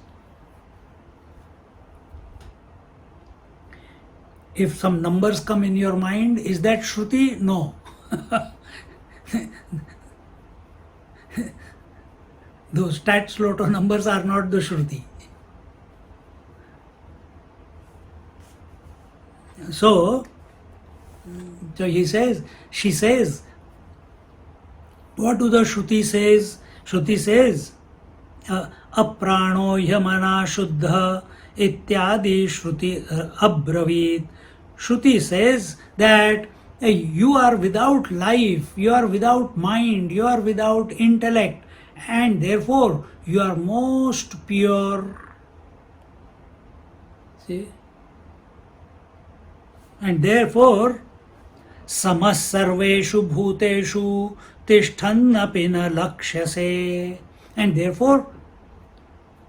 If some numbers come in your mind, is that Shruti? No. Those stats lotto numbers are not the Shruti. So, So she says, what do the Shruti says? Shruti says, aprano yamana shuddha ityadi Shruti abravit. Shruti says that you are without life, you are without mind, you are without intellect, and therefore you are most pure. See? And therefore, samas sarveshu bhuteshu tishthannapi na lakshase. And therefore,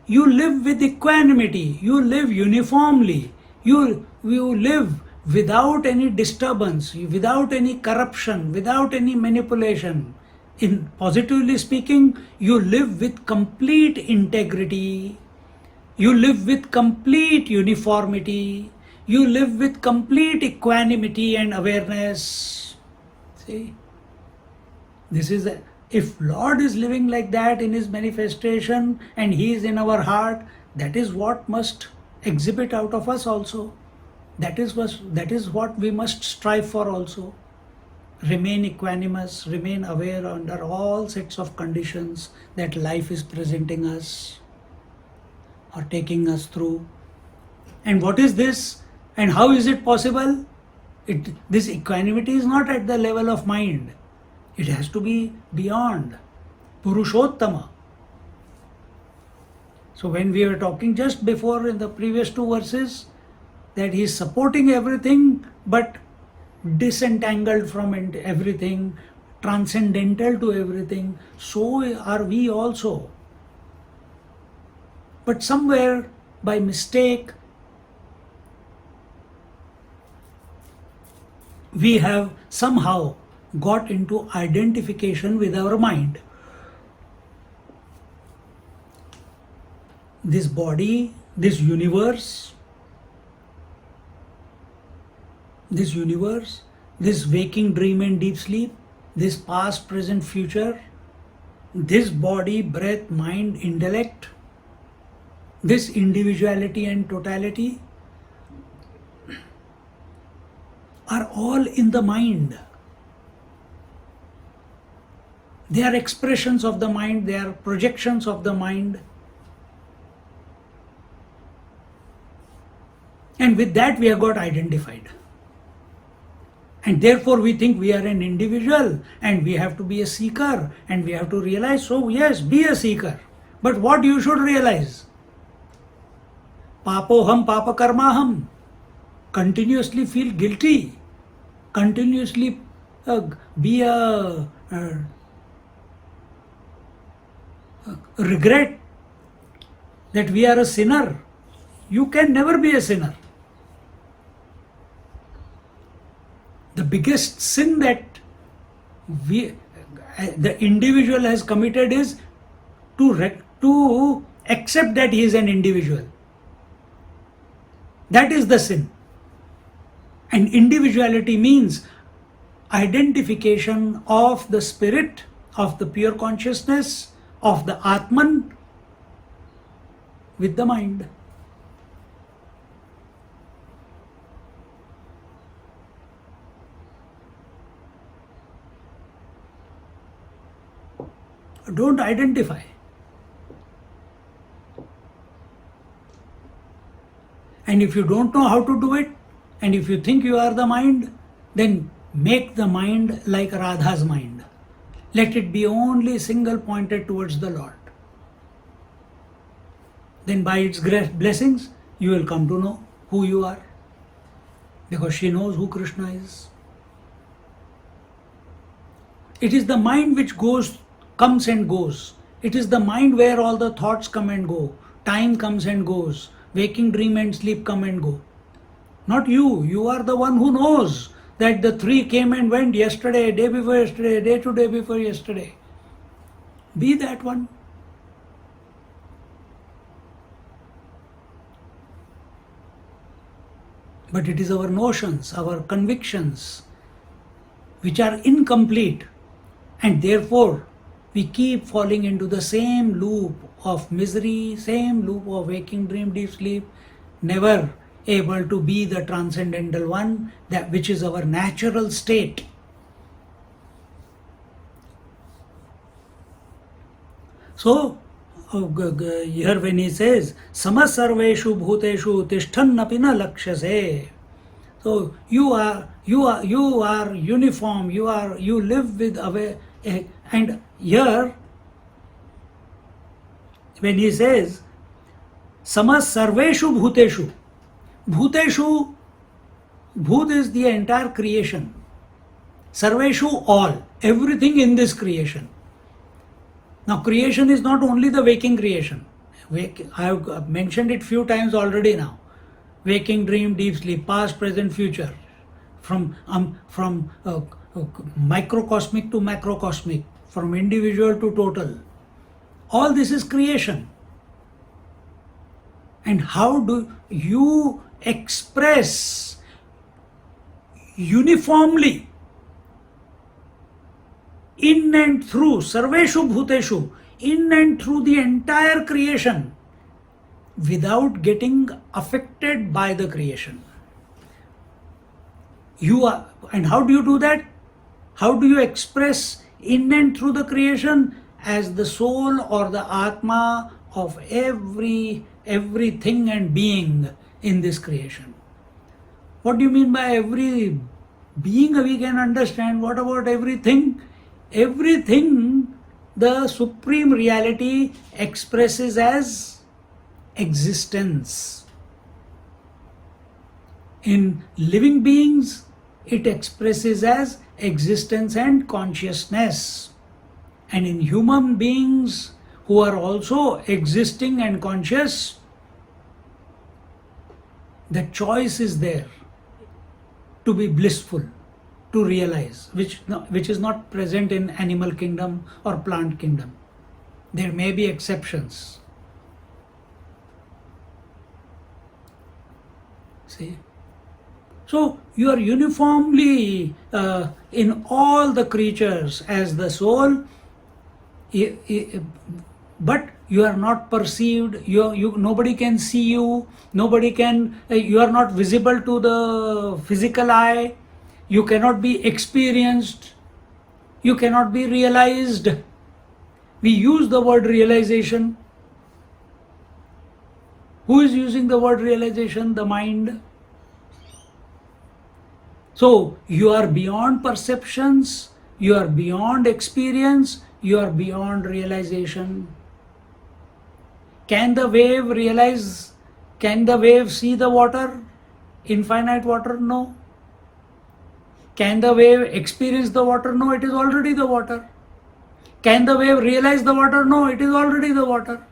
you live with equanimity, you live uniformly, you live without any disturbance, without any corruption, without any manipulation. In positively speaking, you live with complete integrity, you live with complete uniformity, you live with complete equanimity and awareness. See, this is if Lord is living like that in his manifestation and he is in our heart, that is what must exhibit out of us also. That is what we must strive for also. Remain equanimous, remain aware under all sets of conditions that life is presenting us or taking us through. And what is this? And how is it possible? This equanimity is not at the level of mind. It has to be beyond. Purushottama. So when we were talking just before in the previous two verses, that he is supporting everything but disentangled from everything, transcendental to everything, so are we also. But somewhere by mistake, we have somehow got into identification with our mind. This body, this universe, this waking, dream and deep sleep, this past, present, future, this body, breath, mind, intellect, this individuality and totality are all in the mind. They are expressions of the mind, they are projections of the mind. And with that we have got identified. And therefore we think we are an individual and we have to be a seeker and we have to realize, so yes, be a seeker. But what you should realize? Papoham papakarmaham. Continuously feel guilty. Continuously be a regret that we are a sinner. You can never be a sinner. The biggest sin that the individual has committed is to accept that he is an individual. That is the sin. And individuality means identification of the spirit, of the pure consciousness, of the Atman with the mind. Don't identify. And if you don't know how to do it, and if you think you are the mind, then make the mind like Radha's mind. Let it be only single pointed towards the Lord. Then by its blessings, you will come to know who you are. Because she knows who Krishna is. It is the mind which comes and goes. It is the mind where all the thoughts come and go. Time comes and goes. Waking, dream and sleep come and go. Not you. You are the one who knows that the three came and went yesterday, day before yesterday, day to day before yesterday. Be that one. But it is our notions, our convictions, which are incomplete, and therefore we keep falling into the same loop of misery, same loop of waking, dream, deep sleep, never able to be the transcendental one, that which is our natural state. So, here when he says, Samasarveshu bhuteshu tishthannapi na lakshase. So you are uniform, you live with away. And here when he says, Samasarveshu bhuteshu, bhuteshu, bhut is the entire creation. Sarveshu, all, everything in this creation. Now creation is not only the waking creation. I have mentioned it few times already now. Waking, dream, deep sleep, past, present, future. From microcosmic to macrocosmic. From individual to total. All this is creation. And how do you express uniformly in and through, sarveshu bhuteshu, in and through the entire creation without getting affected by the creation? And how do you do that? How do you express in and through the creation as the soul or the Atma of everything and being in this creation? What do you mean by every being? We can understand. What about everything? Everything the Supreme Reality expresses as existence. In living beings, it expresses as existence and consciousness. And in human beings who are also existing and conscious, the choice is there to be blissful, to realize, which is not present in animal kingdom or plant kingdom. There may be exceptions. See? So you are uniformly in all the creatures as the soul, but you are not perceived. Nobody can see you. Nobody can. You are not visible to the physical eye. You cannot be experienced. You cannot be realized. We use the word realization. Who is using the word realization? The mind. So you are beyond perceptions, you are beyond experience, you are beyond realization. Can the wave realize? Can the wave see the water? Infinite water? No. Can the wave experience the water? No, it is already the water. Can the wave realize the water? No, it is already the water.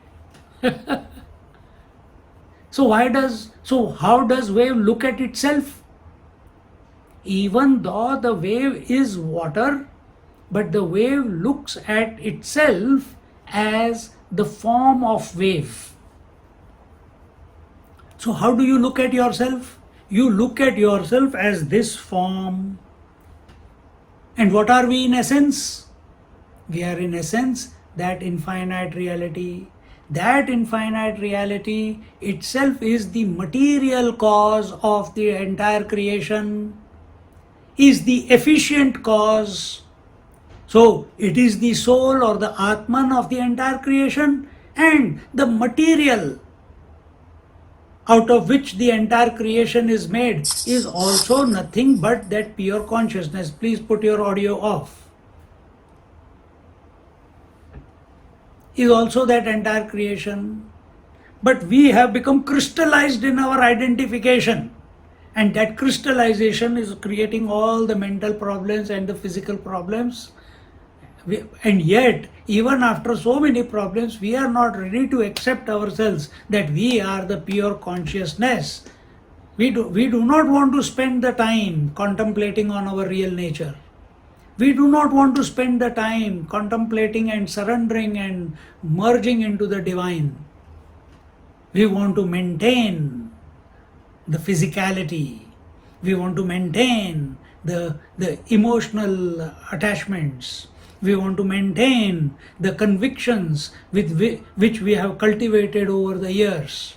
So how does wave look at itself? Even though the wave is water, but the wave looks at itself as the form of wave. So how do you look at yourself? You look at yourself as this form. And what are we in essence? We are in essence that infinite reality. That infinite reality itself is the material cause of the entire creation, is the efficient cause. So it is the soul or the Atman of the entire creation, and the material out of which the entire creation is made is also nothing but that pure consciousness. Please put your audio off. Is also that entire creation. But we have become crystallized in our identification. And that crystallization is creating all the mental problems and the physical problems. And yet, even after so many problems, we are not ready to accept ourselves that we are the pure consciousness. We do not want to spend the time contemplating on our real nature. We do not want to spend the time contemplating and surrendering and merging into the divine. We want to maintain the physicality. We want to maintain the emotional attachments. We want to maintain the convictions which we have cultivated over the years.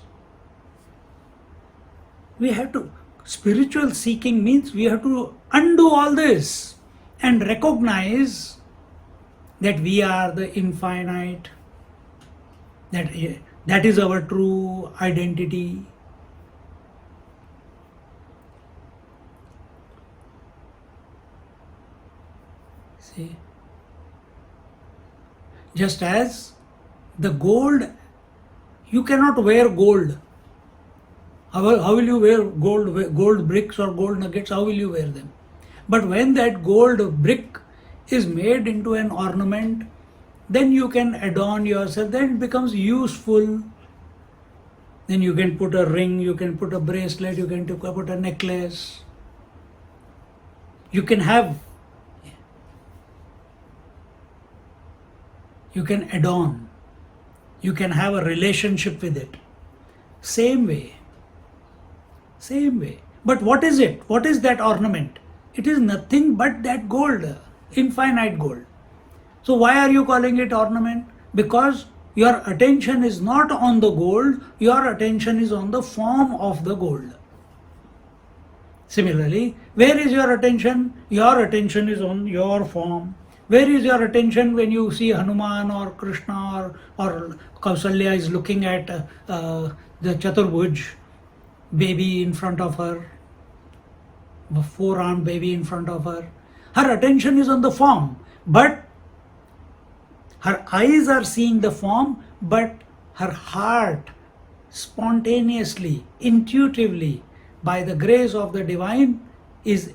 We have to, spiritual seeking means we have to undo all this and recognize that we are the infinite, that, that is our true identity. See? Just as the gold, you cannot wear gold. How will you wear gold bricks or gold nuggets? How will you wear them? But when that gold brick is made into an ornament, then you can adorn yourself, then it becomes useful. Then you can put a ring, you can put a bracelet, you can put a necklace. You can adorn, you can have a relationship with it. Same way. But what is it? What is that ornament? It is nothing but that gold, infinite gold. So why are you calling it ornament? Because your attention is not on the gold, your attention is on the form of the gold. Similarly, where is your attention? Your attention is on your form. Where is your attention when you see Hanuman or Krishna or Kausalya is looking at the Chaturbhuj baby in front of her, the four-armed baby in front of her? Her attention is on the form, but her eyes are seeing the form, but her heart spontaneously, intuitively, by the grace of the divine, is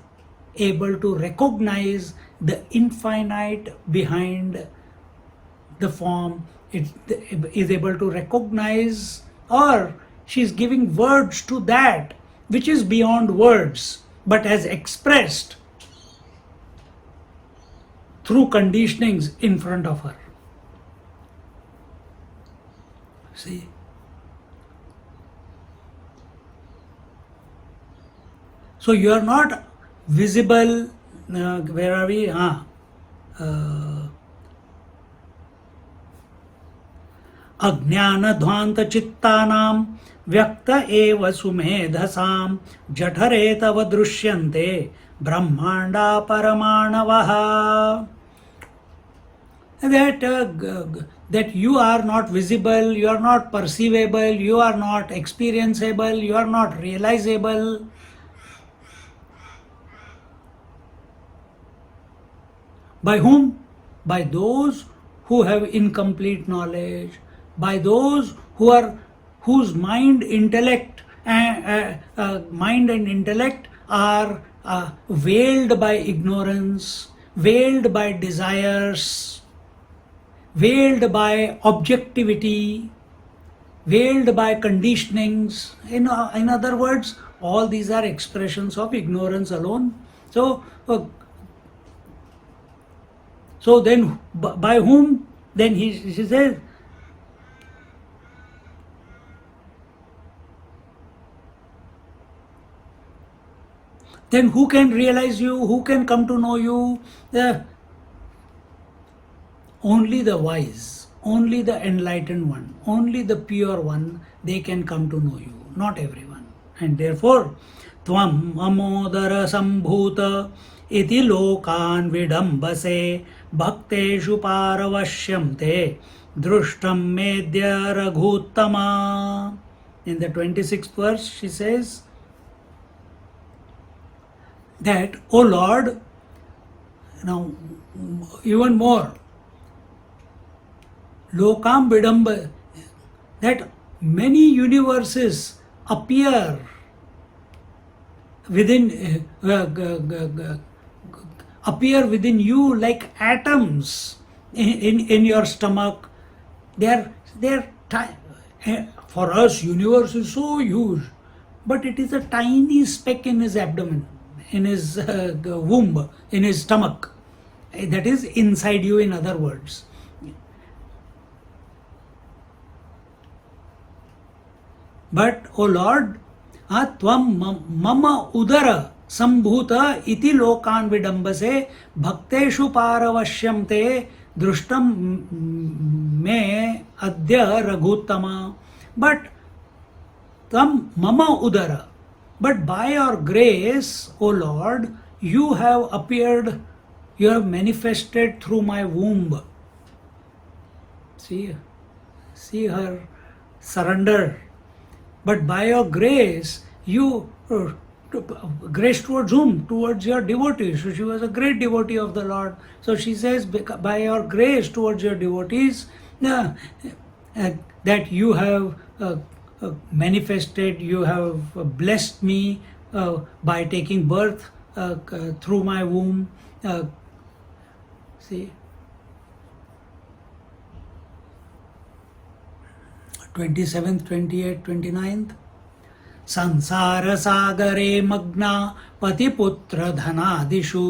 able to recognize the infinite behind the form. It is able to recognize, or she is giving words to that which is beyond words, but has expressed through conditionings in front of her. See? So you are not visible. Where are we? अज्ञानध्वांत चित्तानां व्यक्त एव सुमेधसां जठरे तव दृश्यन्ते ब्रह्मांडा परमाणवः. That you are not visible, you are not perceivable, you are not experienceable, you are not realizable. By whom? By those who have incomplete knowledge, by those whose mind and intellect are veiled by ignorance, veiled by desires, veiled by objectivity, veiled by conditionings. In other words, all these are expressions of ignorance alone. So then, by whom? Then he says, then who can realize you? Who can come to know you? Only the wise, only the enlightened one, only the pure one, they can come to know you, not everyone. And therefore, Tvam amodara sambhuta iti lokan vidambase bhakteshu paravashyam te drushtam medya raghuttama. In the 26th verse, she says that, O Lord, now even more, lokam vidamba, that many universes appear within you like atoms in your stomach. For us, universe is so huge, but it is a tiny speck in his abdomen, in his womb, in his stomach. That is inside you, in other words. But, O Lord, Tvam mama udara sambhuta iti lokan vidambase bhakteshu paravashyam te drushtam me adya raghuttama. But Tvam mama udara, But by your grace, O Lord, you have appeared, you have manifested through my womb. See her surrender. But by your grace, you grace towards whom? Towards your devotees. So she was a great devotee of the Lord. So she says, by your grace towards your devotees, that you have manifested, you have blessed me by taking birth through my womb. See, 27th, 28th, 29th. संसार सागरे मग्ना पतिपुत्र धनादिषु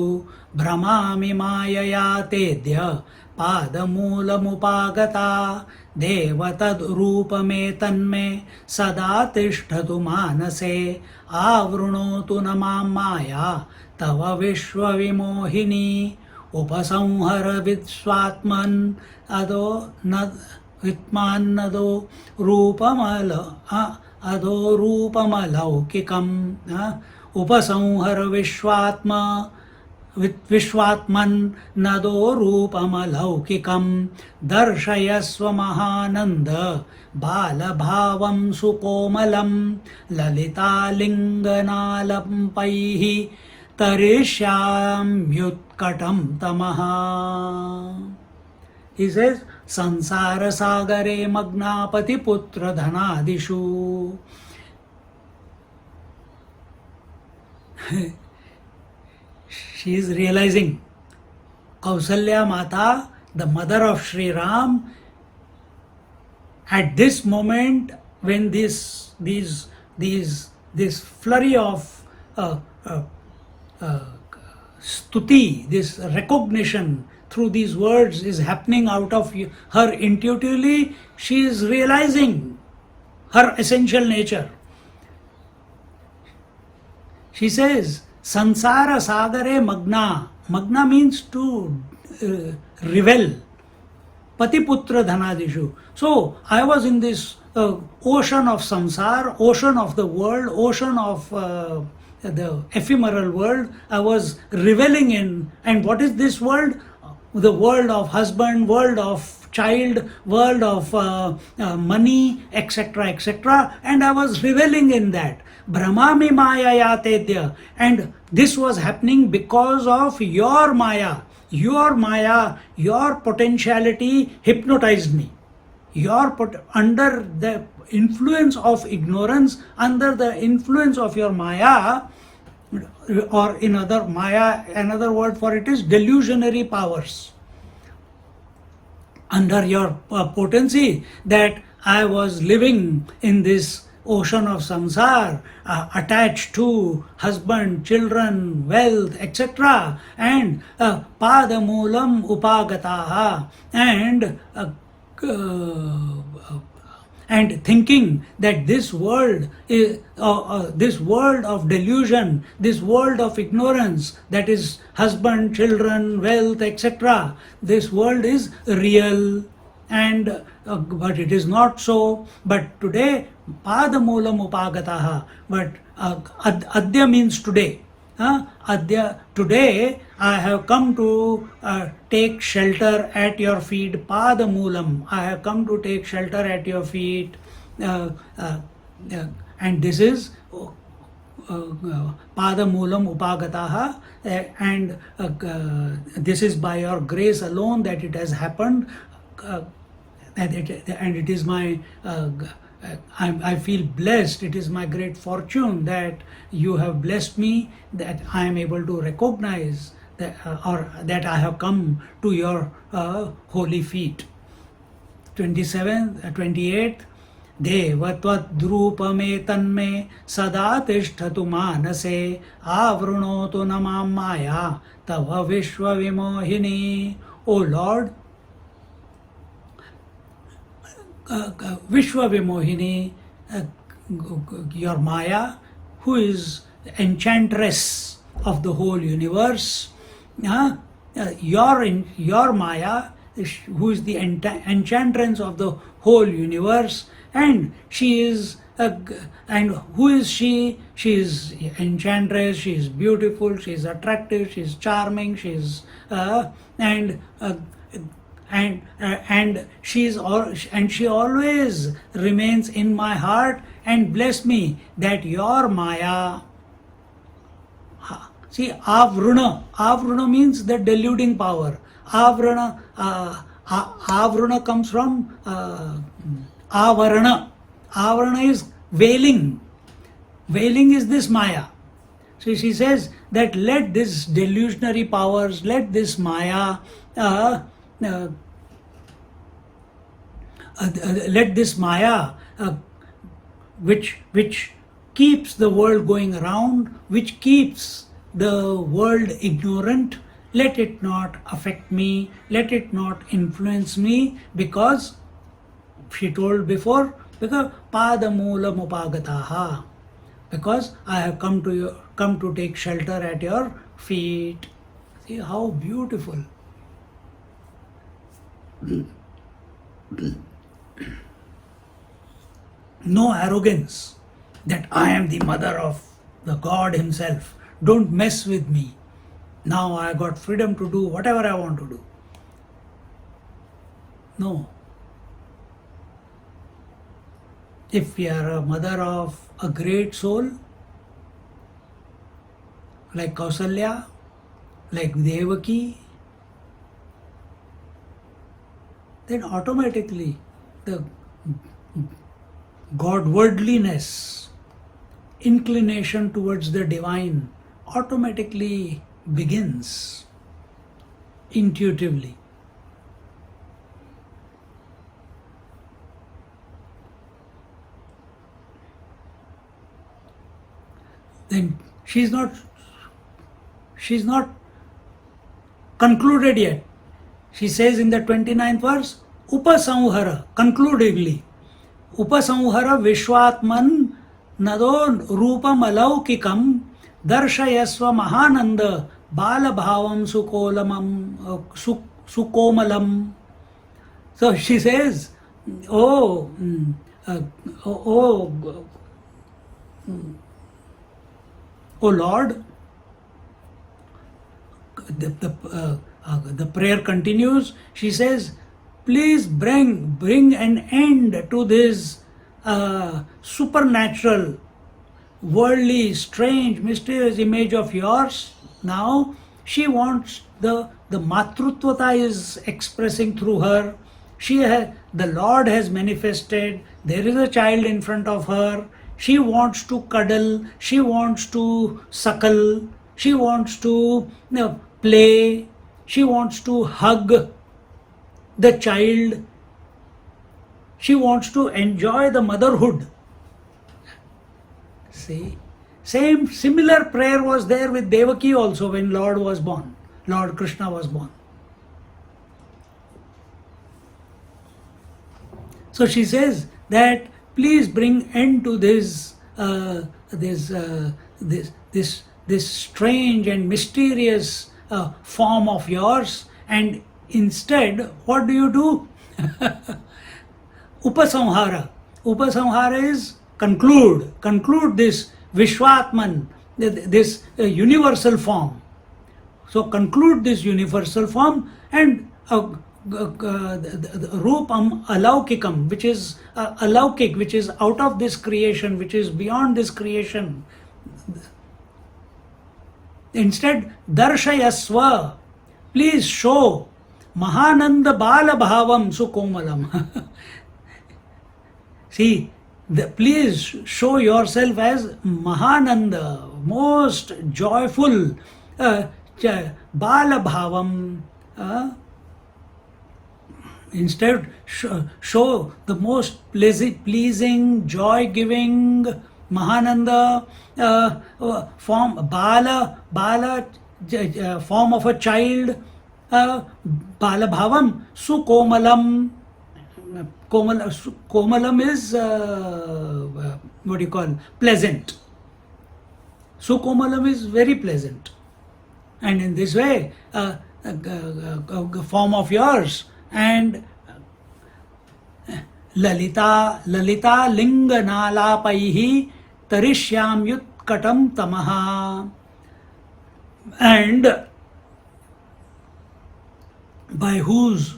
भ्रमामि मायया तेद्य पादमूलमुपागता देव तद्रूपमे तन्मे सदा तिष्ठतु मानसे आवृणोतु न मां माया तव विश्वविमोहिनी उपसंहर विश्वात्मन् अदो न वित्मान्नदो रूपमल अधो रूपमलौकिकम् उपसंहर विश्वात्मन् नदो रूपमलौकिकम् दर्शयस्व महानन्द बालभावं सुकोमलं ललितालिङ्गनालम्पैः तरिष्याम्युत्कटं तमः. He says, संसार सागरे मग्नापति पुत्र धनादिषु. She is realizing Kausalya Mata, the mother of Sri Ram, at this moment when this flurry of stuti, this recognition through these words is happening out of her intuitively, she is realizing her essential nature. She says, Sansara Sagare Magna. Magna means to revel. Patiputra Dhanadishu. So, I was in this ocean of samsara, ocean of the world, ocean of the ephemeral world. I was reveling in. And what is this world? The world of husband, world of child, world of money, etc., etc. And I was reveling in that. Brahmami Maya Yatedya. And this was happening because of your Maya. Your Maya, your potentiality hypnotized me. Under the influence of ignorance, under the influence of your Maya, or in other Maya, another word for it is delusionary powers. Under your potency, that I was living in this ocean of samsara, attached to husband, children, wealth, etc. And padamulam upagataha, and thinking that this world is this world of delusion, this world of ignorance, that is husband, children, wealth, etc. This world is real, and but it is not so. But today, padamulam upagataha. But adya means today. Adya, today I have come to take shelter at your feet. Padamulam, I have come to take shelter at your feet. And this is padamulam upagataha. And this is by your grace alone that it has happened. And it is my I feel blessed. It is my great fortune that you have blessed me, that I am able to recognize that, or that I have come to your holy feet. 28th. देवत्वद्रूपमे तन्मे सदा तिष्ठतु मानसे आवृणोतु न मां माया तव विश्वविमोहिनी. O Lord, Vishwavimohini, your Maya, who is the enchantress of the whole universe, your Maya, who is the enchantress of the whole universe, and she is and who is she? She is enchantress, she is beautiful, she is attractive, she is charming, she is and and she is all, and she always remains in my heart, and bless me that your Maya. See, avruna means the deluding power. Avruna comes from avarana. Avarana is veiling. Veiling is this Maya. So she says that let this delusionary powers, let this Maya, let this Maya, which keeps the world going around, which keeps the world ignorant, let it not affect me, let it not influence me, because she told before, because padamoola mupagataha, because I have come to take shelter at your feet. See how beautiful. No arrogance that I am the mother of the God himself. Don't mess with me. Now I got freedom to do whatever I want to do. No. If we are a mother of a great soul, like Kausalya, like Devaki, then automatically the Godwardliness, inclination towards the divine automatically begins intuitively. Then she's not concluded yet. She says in the 29th verse, Upasamhara, conclusively, Upasamhara Vishwatman Nado Rupam Alaukikam Darshayasva Mahananda Balabhavam Sukomalam. So she says, oh, oh Lord, the prayer continues. She says, please bring an end to this supernatural, worldly, strange, mysterious image of yours. Now she wants the Matrutvata is expressing through her. The Lord has manifested. There is a child in front of her. She wants to cuddle. She wants to suckle. She wants to play. She wants to hug the child. She wants to enjoy the motherhood. See, similar prayer was there with Devaki also when Lord was born. Lord Krishna was born. So she says that please bring end to this this strange and mysterious form of yours, and instead, what do? Upasamhara. Upasamhara is conclude this Vishwatman, this universal form. So conclude this universal form, and Rupam Alaukikam, which is Alaukik, which is out of this creation, which is beyond this creation. Instead, Darshayasva, please show Mahananda Bala Bhavam Sukomalam. See, please show yourself as Mahananda, most joyful, Bala Bhavam. Instead, show the most pleasing, joy-giving, Mahananda form, Bala, form of a child, Bala Bhavam, Sukomalam. Komalam is what do you call? Pleasant. Sukomalam is very pleasant. And in this way, form of yours, and Lalita linganalapaihi tarishyam yutkatam tamaha. And by whose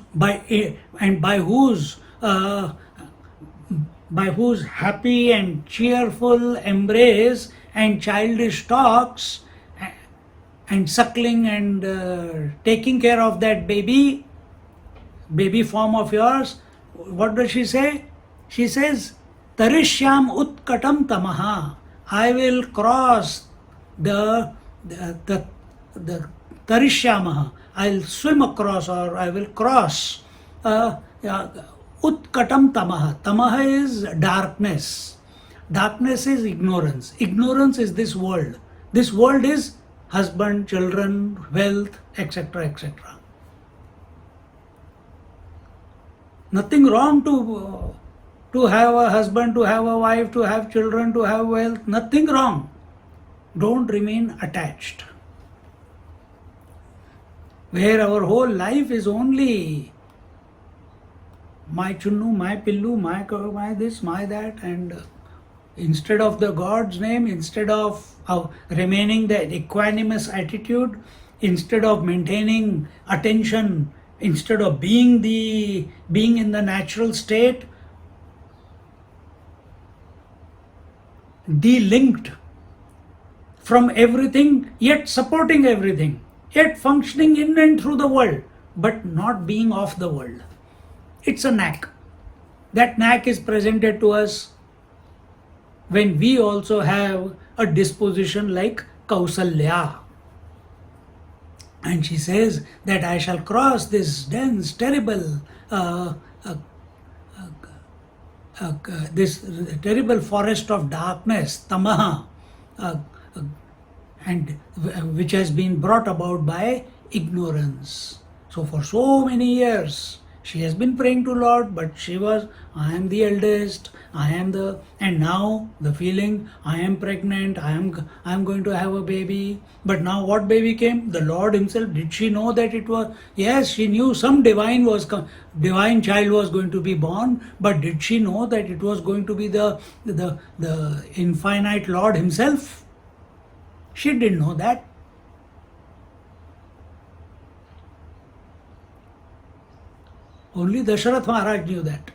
happy and cheerful embrace and childish talks and suckling and taking care of that baby form of yours, what does she say? She says, Tarishyam utkatam tamaha. I will cross the tarishyamaha. I'll swim across, or I will cross utkatam tamaha. Tamaha is darkness. Darkness is ignorance. Ignorance is this world. This world is husband, children, wealth, etc., etc. Nothing wrong to have a husband, to have a wife, to have children, to have wealth. Nothing wrong. Don't remain attached. Where our whole life is only my chunnu, my pillu, my this, my that, and instead of the God's name, instead of remaining the equanimous attitude, instead of maintaining attention, instead of being in the natural state, delinked from everything, yet supporting everything, yet functioning in and through the world, but not being of the world. It's a knack. That knack is presented to us when we also have a disposition like Kausalya. And she says that I shall cross this dense, terrible, this terrible forest of darkness, tamaha, and which has been brought about by ignorance. So for so many years, she has been praying to Lord, but she was, I am the eldest, and now the feeling, I am pregnant, I am going to have a baby. But now what baby came? The Lord himself. Did she know that it was? Yes, she knew some divine child was going to be born, but did she know that it was going to be the infinite Lord himself? She didn't know that. Only Dasharath Maharaj knew that.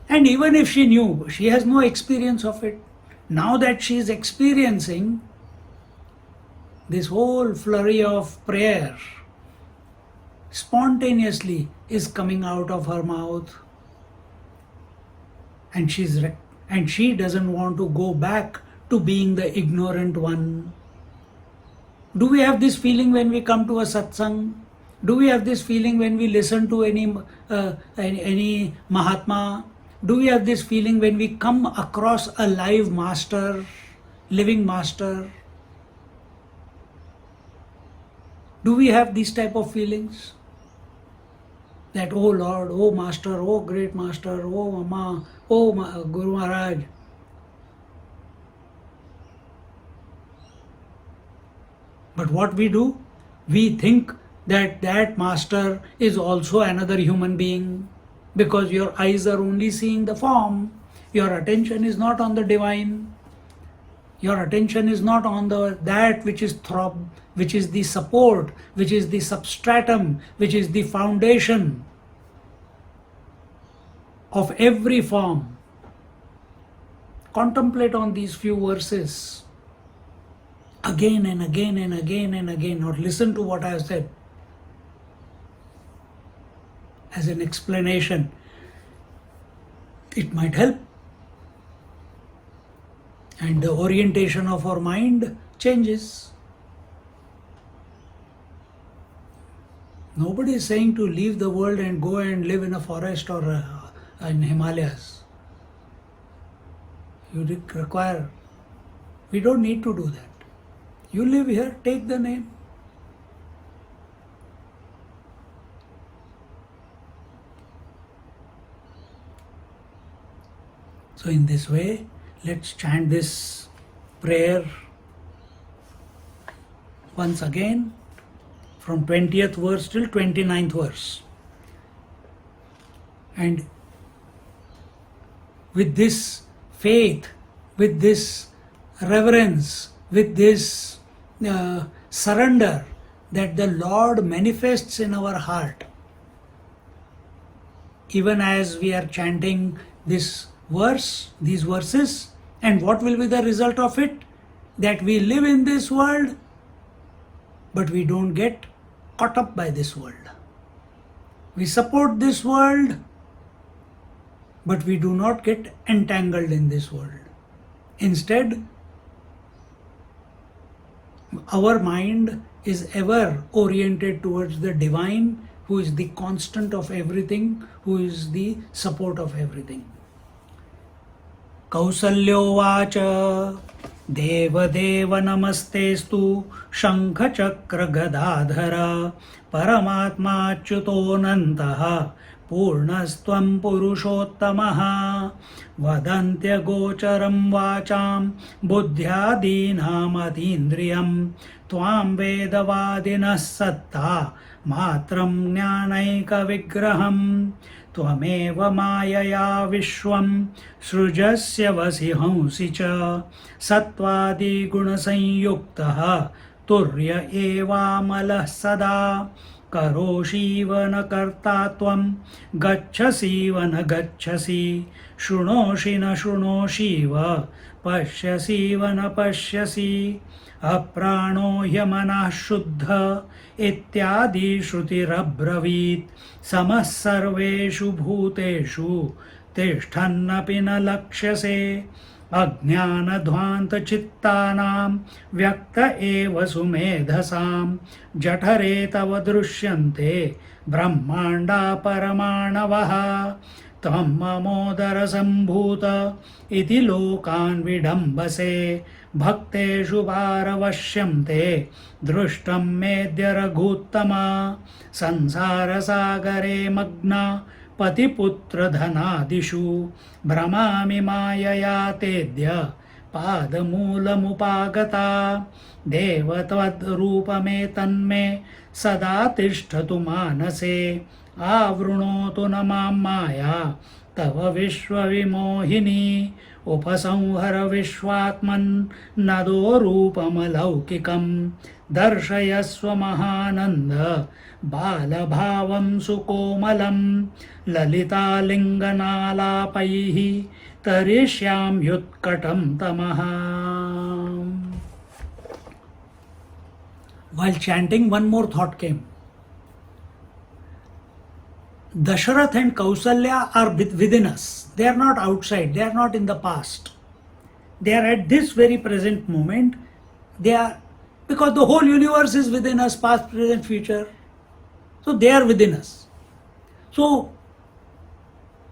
And even if she knew, she has no experience of it. Now that she is experiencing this whole flurry of prayer, spontaneously is coming out of her mouth, and she doesn't want to go back to being the ignorant one. Do we have this feeling when we come to a satsang? Do we have this feeling when we listen to any Mahatma? Do we have this feeling when we come across a live master, living master? Do we have these type of feelings? That, oh Lord, oh Master, oh great Master, oh Mama, oh Guru Maharaj. But what we do? We think that Master is also another human being, because your eyes are only seeing the form. Your attention is not on the divine. Your attention is not on that which is throb, which is the support, which is the substratum, which is the foundation of every form. Contemplate on these few verses again and again and again and again, or listen to what I have said as an explanation. It might help, and the orientation of our mind changes. Nobody is saying to leave the world and go and live in a forest or in Himalayas. You require, we don't need to do that. You live here, take the name. So in this way, let's chant this prayer once again from 20th verse till 29th verse. And with this faith, with this reverence, with this surrender that the Lord manifests in our heart, even as we are chanting these verses, and what will be the result of it? That we live in this world, but we don't get caught up by this world. We support this world, but we do not get entangled in this world. Instead, our mind is ever oriented towards the divine, who is the constant of everything, who is the support of everything. Kausalyovacha Devadeva Namastestu Shankha Gadadhara Paramatma Achyutonantaha Purnastvam Purushottamaha Vadantya Gocharam Vacham Buddhyadinam Atindriyam Tvam Vedavadinas Satta Matram Jnanaika Vigraham Tvameva Mayaya Vishwam Srujasya Vasihansi Cha Satvadi Gunasanyuktaha Turya Eva Malah Sada Karoshiva na kartatvam Gacchasiva na gacchasi Shrunoshi na shrunoshiva Pashyasiva na pashyasi Aprano yamanah shuddha Ityadi shrutirabravit Samah sarveshu bhuteshu Tishtannapi na lakshase Ajnanadvanta chittanam Vyakta eva sumedhasam Jathare tava drushyante Brahmanda paramanavaha Tvam mamodara sambhuta Iti lokan vidambase Bhakteshu paravashyamte Drushtam medya raghuttama Sansara sagare magna Patiputra dhanadishu Brahmami mayaya tedya Padamoolamupagata Devatvad rupame tanme Sada tishtatu manase Avrunotu namam maya Tava vishwa vimohini Upasamhara vishwatman Nado rupamalaukikam Darshayaswa mahananda Balabhavam sukomalam Lalita linganalapaihi Tarishyam yutkatam tamaha. While chanting, one more thought came. Dasharath and Kausalya are within us. They are not outside. They are not in the past. They are at this very present moment. They are, because the whole universe is within us, past, present, future. So they are within us. So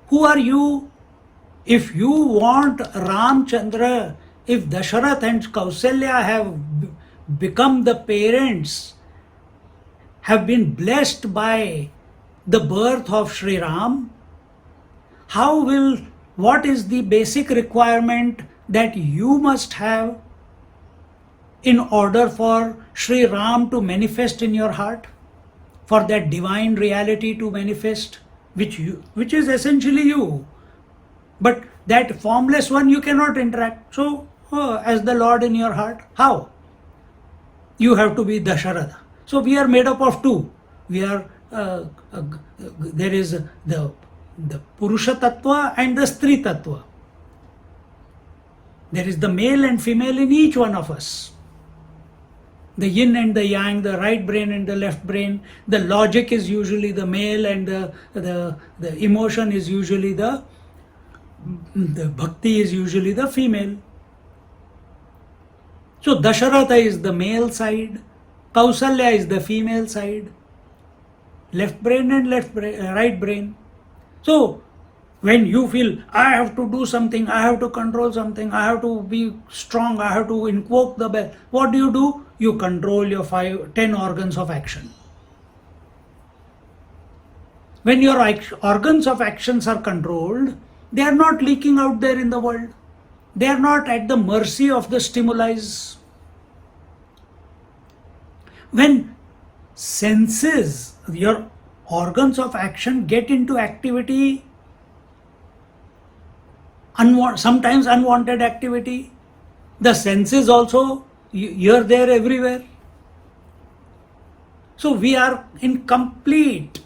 who are you? If you want Ramchandra, if Dasharath and Kausalya have become the parents, have been blessed by the birth of Sri Ram, what is the basic requirement that you must have in order for Sri Ram to manifest in your heart, for that divine reality to manifest, which is essentially you, but that formless one you cannot interact. So as the Lord in your heart, how? You have to be Dasharatha. So we are made up of two. We are there is the Purusha Tattva and the Stri Tattva. There is the male and female in each one of us. The yin and the yang, the right brain and the left brain. The logic is usually the male, and the emotion is usually the bhakti is usually the female. So Dasharatha is the male side, Kausalya is the female side, left brain and right brain. So when you feel, I have to do something, I have to control something, I have to be strong, I have to invoke the bell, what do? You control your 10 organs of action. When your organs of actions are controlled, they are not leaking out there in the world. They are not at the mercy of the stimuli. When senses, your organs of action get into activity, sometimes unwanted activity. The senses also, you're there everywhere. So we are in complete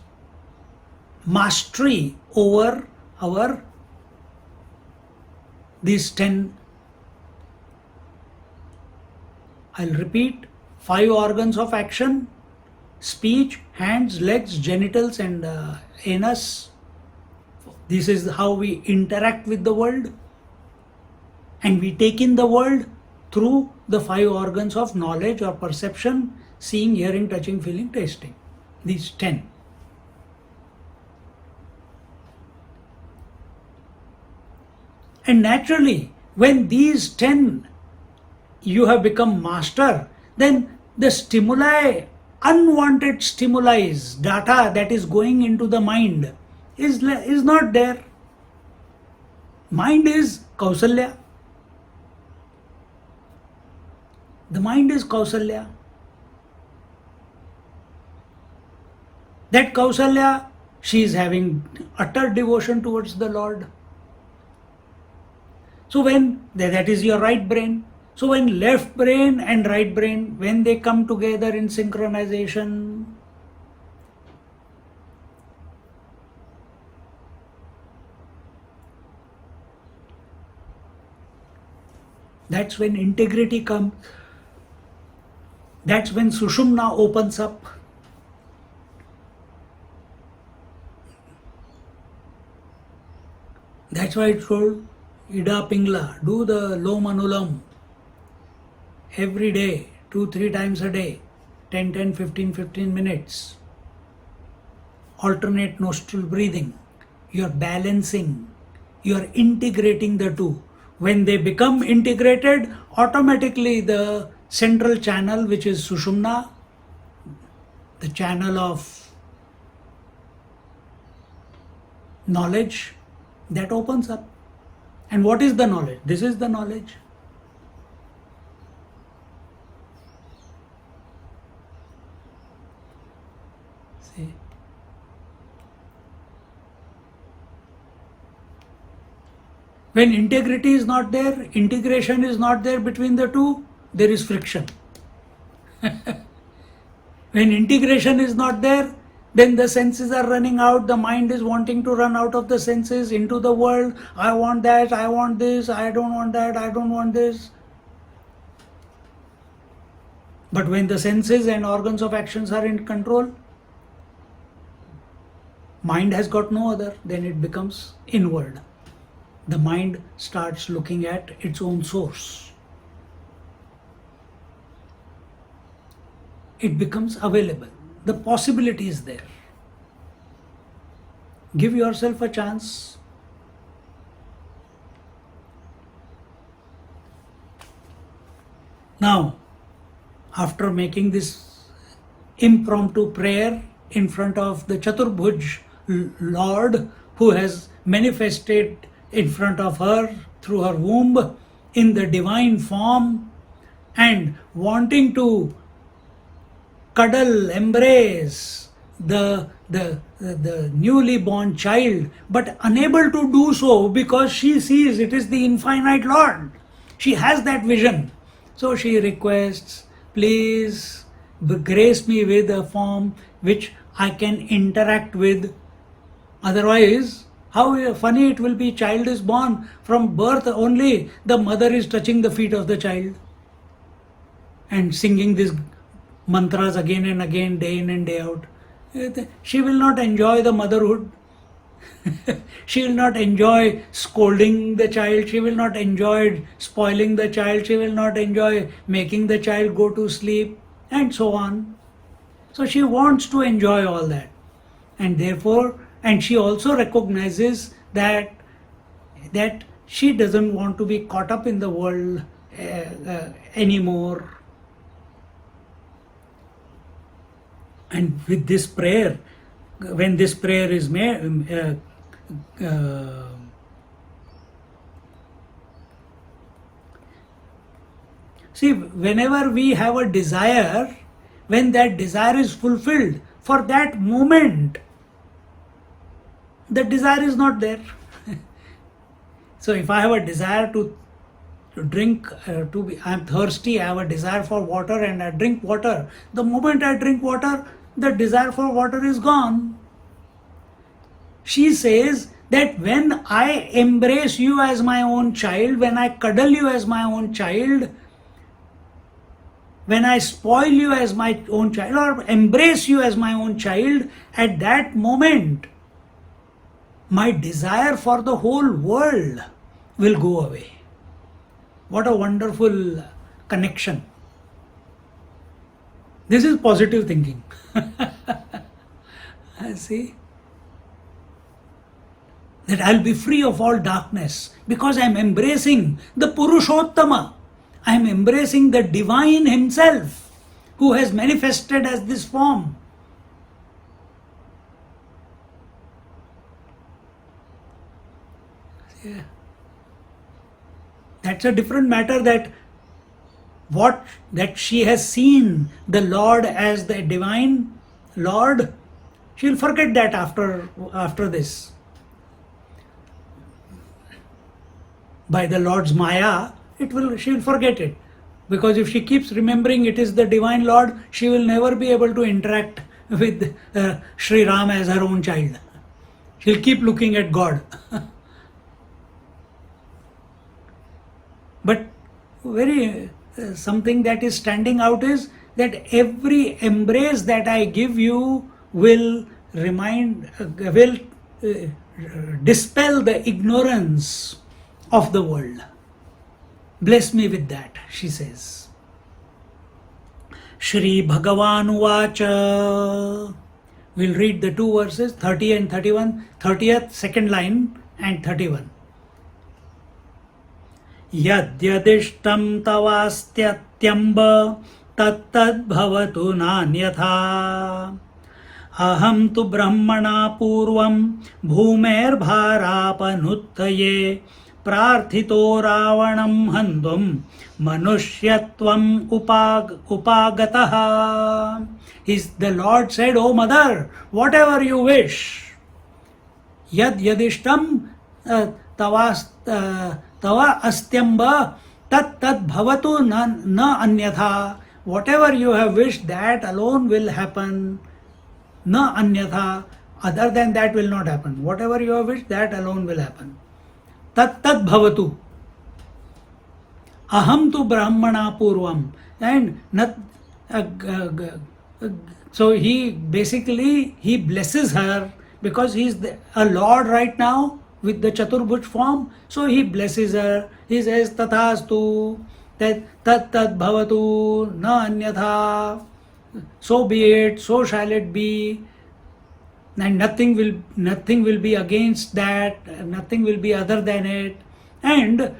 mastery over our these 10, I'll repeat, 5 organs of action: speech, hands, legs, genitals, and anus. This is how we interact with the world, and we take in the world through the 5 organs of knowledge or perception: seeing, hearing, touching, feeling, tasting. These 10. And naturally, when these 10 you have become master, then the stimuli, unwanted stimuli, data that is going into the mind is not there. Mind is Kausalya. The mind is Kausalya. That Kausalya, she is having utter devotion towards the Lord. So when that is your right brain. So when left brain and right brain, when they come together in synchronization, that's when integrity comes. That's when Sushumna opens up. That's why it's called Ida Pingla. Do the Lom Anulam every day, 2-3 times a day, 10, 15 minutes. Alternate nostril breathing. You're balancing, you're integrating the two. When they become integrated, automatically the central channel, which is Sushumna, the channel of knowledge, that opens up. And what is the knowledge? This is the knowledge. See? When integrity is not there, integration is not there between the two, there is friction. When integration is not there, then the senses are running out, the mind is wanting to run out of the senses into the world. I want that, I want this, I don't want that, I don't want this. But when the senses and organs of actions are in control, mind has got no other, then it becomes inward. The mind starts looking at its own source. It becomes available. The possibility is there. Give yourself a chance. Now, after making this impromptu prayer in front of the Chaturbhuj Lord, who has manifested in front of her through her womb in the divine form, and wanting to cuddle, embrace the newly born child, but unable to do so because she sees it is the infinite Lord. She has that vision. So she requests, please grace me with a form which I can interact with. Otherwise, how funny it will be. Child is born, from birth only the mother is touching the feet of the child and singing these mantras again and again, day in and day out. She will not enjoy the motherhood. She will not enjoy scolding the child. She will not enjoy spoiling the child. She will not enjoy making the child go to sleep, and so on. So she wants to enjoy all that. And therefore, and she also recognizes that she doesn't want to be caught up in the world anymore. And with this prayer, when this prayer is made, see, whenever we have a desire, when that desire is fulfilled, for that moment, the desire is not there. So if I have a desire to drink, I'm thirsty, I have a desire for water and I drink water. The moment I drink water, the desire for water is gone. She says that when I embrace you as my own child, when I cuddle you as my own child, when I spoil you as my own child or embrace you as my own child, at that moment, my desire for the whole world will go away. What a wonderful connection. This is positive thinking. See? That I'll be free of all darkness because I'm embracing the Purushottama. I'm embracing the divine himself who has manifested as this form. Yeah. That's a different matter, that she has seen the Lord as the divine Lord. She'll forget that after this. By the Lord's Maya, she'll forget it. Because if she keeps remembering it is the divine Lord, she will never be able to interact with Sri Ram as her own child. She'll keep looking at God. But very something that is standing out is that every embrace that I give you will dispel the ignorance of the world. Bless me with that, she says. Shri Bhagavan Uvacha. We'll read the two verses, 30 and 31, 30th, second line, and 31. Yadyadishtam tavastyamb tattad bhavatu nanyatha. Aham tu brahmana purvam bhumer bharapanuttaye prarthito ravanam handum manushyatvam upagataha. The Lord said, O mother, whatever you wish. Yadishtam tava astyamba tat bhavatu na anyatha. Whatever you have wished, that alone will happen. Na anyatha. Other than that will not happen. Whatever you have wished, that alone will happen. Tat bhavatu. Aham tu brahmana purvam. And so he blesses her because he is a Lord right now with the Chaturbhuj form. So he blesses her. He says tathastu, tat bhavatu na anyatha. So be it, so shall it be. And nothing will be against that, nothing will be other than it. And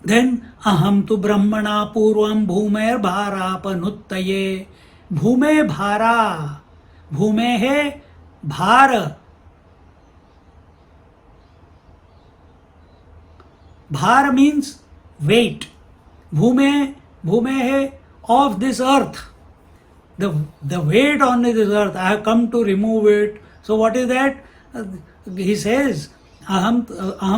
then aham tu brahmana purvam bhumer bharapanuttaye. Bhume bhara. Bhume hai bhar. Bhar means weight. Bhume hai of this earth. The weight on this earth, I have come to remove it. So what is that? He says, aham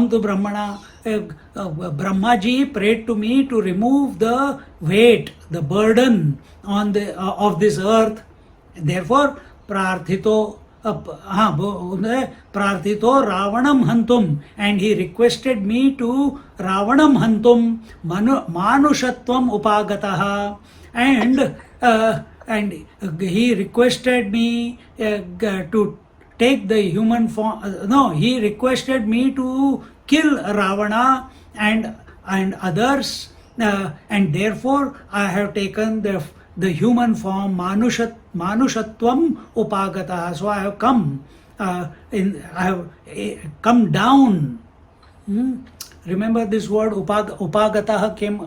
tu brahmana. Brahmaji prayed to me to remove the weight, the burden of this earth. Therefore, prarthito Ravanam Hantum, and he requested me to Ravanam Hantum Manushatvam Upagataha, and he requested me to take the human form. He requested me to kill Ravana and others, and therefore I have taken the human form, Manushatvam Upagataha. So I have come down. Remember this word Upagataha came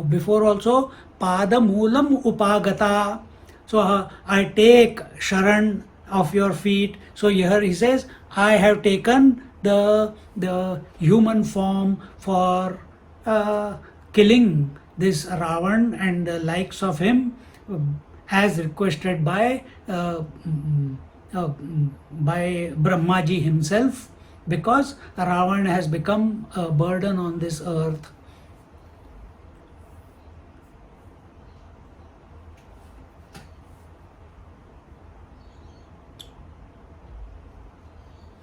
before also. Pada Moolam Upagata. So I take Sharan of your feet. So here he says, I have taken the human form for killing this Ravan and the likes of him, as requested by Brahmaji himself. because Ravana has become a burden on this earth.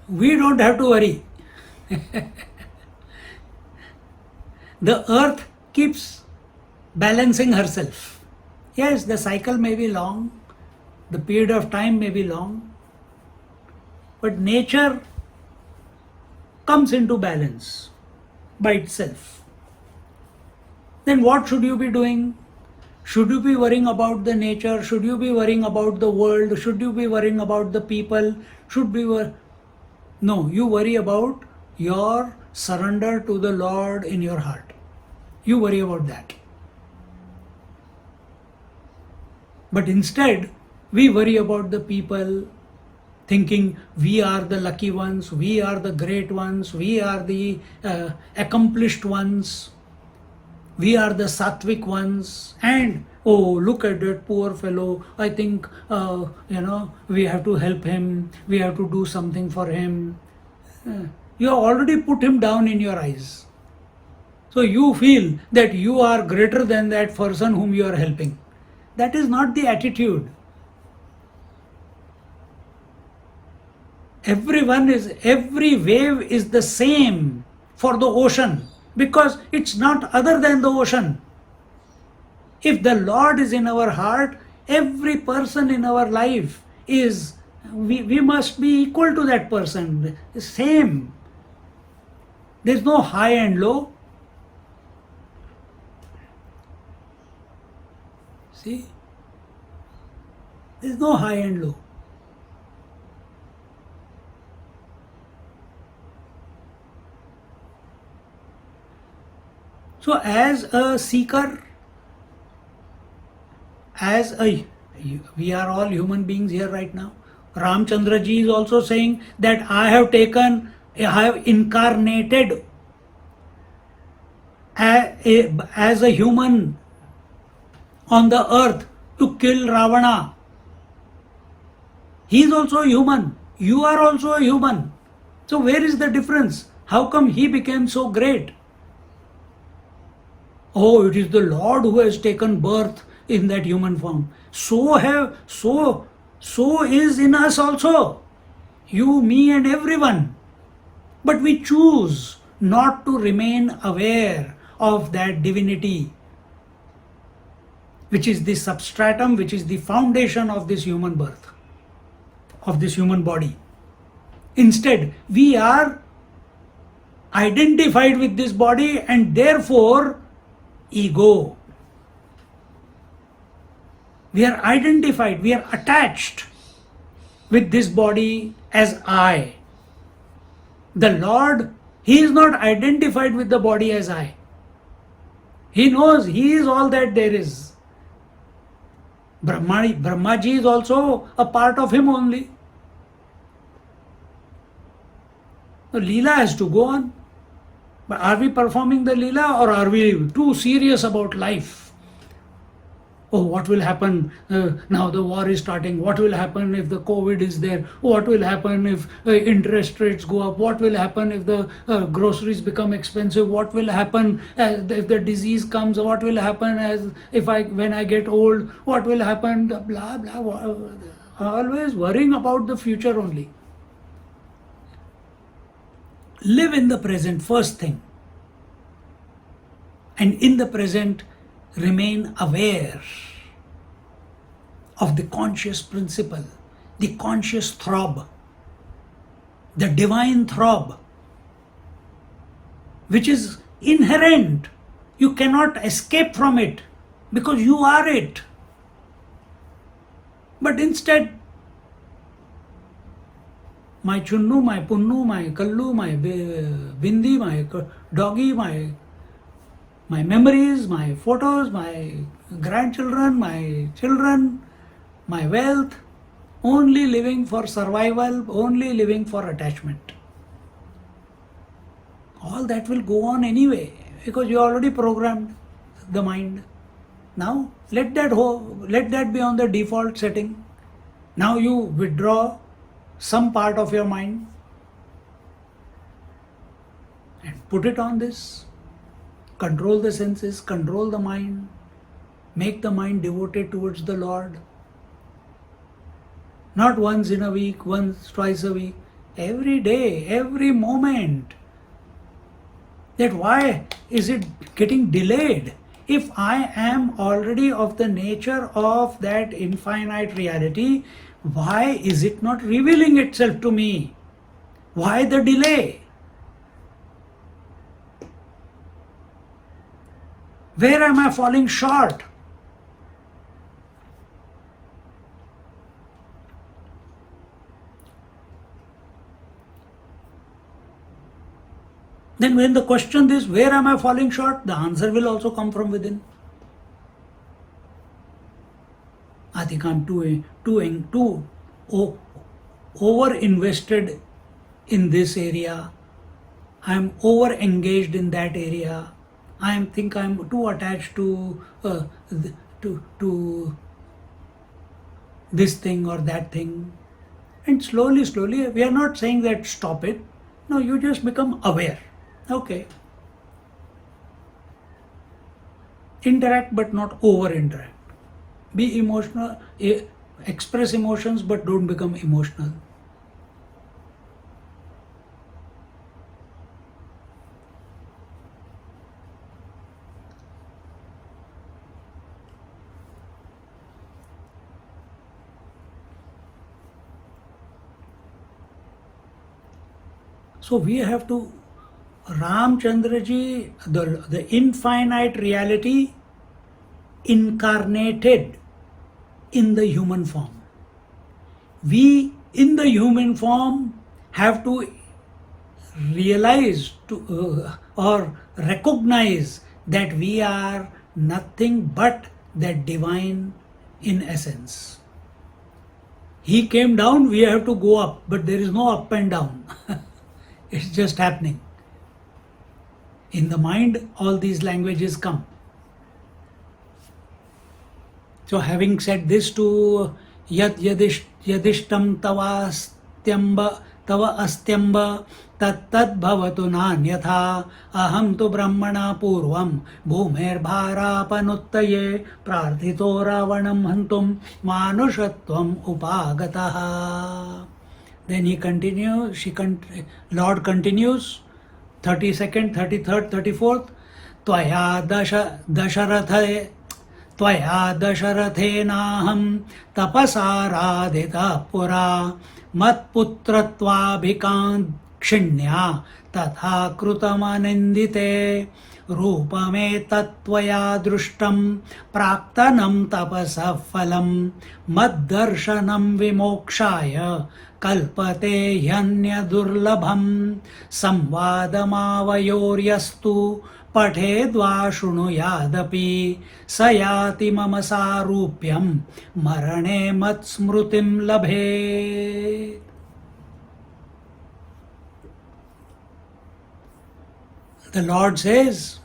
We don't have to worry. The earth keeps balancing herself. Yes, the cycle may be long, the period of time may be long, but nature comes into balance by itself. Then what should you be doing? Should you be worrying about the nature? Should you be worrying about the world? Should you be worrying about the people? No, you worry about your surrender to the Lord in your heart. You worry about that. But instead, we worry about the people, thinking we are the lucky ones, we are the great ones, we are the accomplished ones, we are the sattvic ones, and oh, look at that poor fellow, I think we have to help him, we have to do something for him. You have already put him down in your eyes. So you feel that you are greater than that person whom you are helping. That is not the attitude. Every wave is the same for the ocean, because it's not other than the ocean. If the Lord is in our heart, every person in our life is, we must be equal to that person, same. There's no high and low. See? There's no high and low. So as a seeker, we are all human beings here right now. Ramchandra ji is also saying that I have incarnated as a human on the earth to kill Ravana. He is also a human. You are also a human. So where is the difference? How come he became so great? Oh, it is the Lord who has taken birth in that human form. So is in us also. You, me and everyone. But we choose not to remain aware of that divinity, which is the substratum, which is the foundation of this human birth, of this human body. Instead, we are identified with this body and therefore ego. We are identified, we are attached with this body as I. The Lord, He is not identified with the body as I. He knows He is all that there is. Brahmaji is also a part of Him only. The Leela has to go on. But are we performing the Leela, or are we too serious about life? Oh, what will happen now the war is starting? What will happen if the COVID is there? What will happen if interest rates go up? What will happen if the groceries become expensive? What will happen if the disease comes? What will happen when I get old? What will happen? Blah, blah. Always worrying about the future only. Live in the present, first thing. And in the present, remain aware of the conscious principle, the conscious throb, the divine throb, which is inherent. You cannot escape from it because you are it. But instead, my chunnu, my punnu, my kallu, my bindi, my doggy, my memories, my photos, my grandchildren, my children, my wealth, only living for survival, only living for attachment. All that will go on anyway because you already programmed the mind. Now let that be on the default setting. Now you withdraw some part of your mind put it on this. Control the senses, control the mind, make the mind devoted towards the Lord. Not once in a week, once, twice a week, every day, every moment. That why is it getting delayed? If I am already of the nature of that infinite reality, why is it not revealing itself to me? Why the delay? Where am I falling short? Then when the question is, where am I falling short? The answer will also come from within. I think I'm too over invested in this area. I'm over engaged in that area. I think I'm too attached to this thing or that thing. And slowly, we are not saying that stop it. No, you just become aware. Okay. Interact but not over interact. Be emotional, express emotions but don't become emotional. So we have to, Ramchandraji, the infinite reality incarnated in the human form. We in the human form have to realize or recognize that we are nothing but that divine in essence. He came down, we have to go up, but there is no up and down. It's just happening. In the mind, all these languages come. So having said this to yadishtam tava astyamba tat bhavatu nanyatha aham tu brahmana purvam bhumer bharapanuttaye prarthito ravanam hantum manushatvam upagataha. Then he continues, Lord continues, 32nd, 33rd, 34th, Tvaya dasharathe Tvaya dasharathena tapasaradhita pura matputratvaभिकाङ्क्षिण्या तथा कृतमनिन्दिते रूपमे तत्त्वया दृष्टं प्राक्तनं तपसः फलं मद्दर्शनं विमोक्षाय कल्पते ह्यन्यदुर्लभं संवादमावयोर्यस्तु पठेद्वा शृणुयादपि स याति मम सारूप्यं मरणे मत्स्मृतिं लभेत्. The Lord says,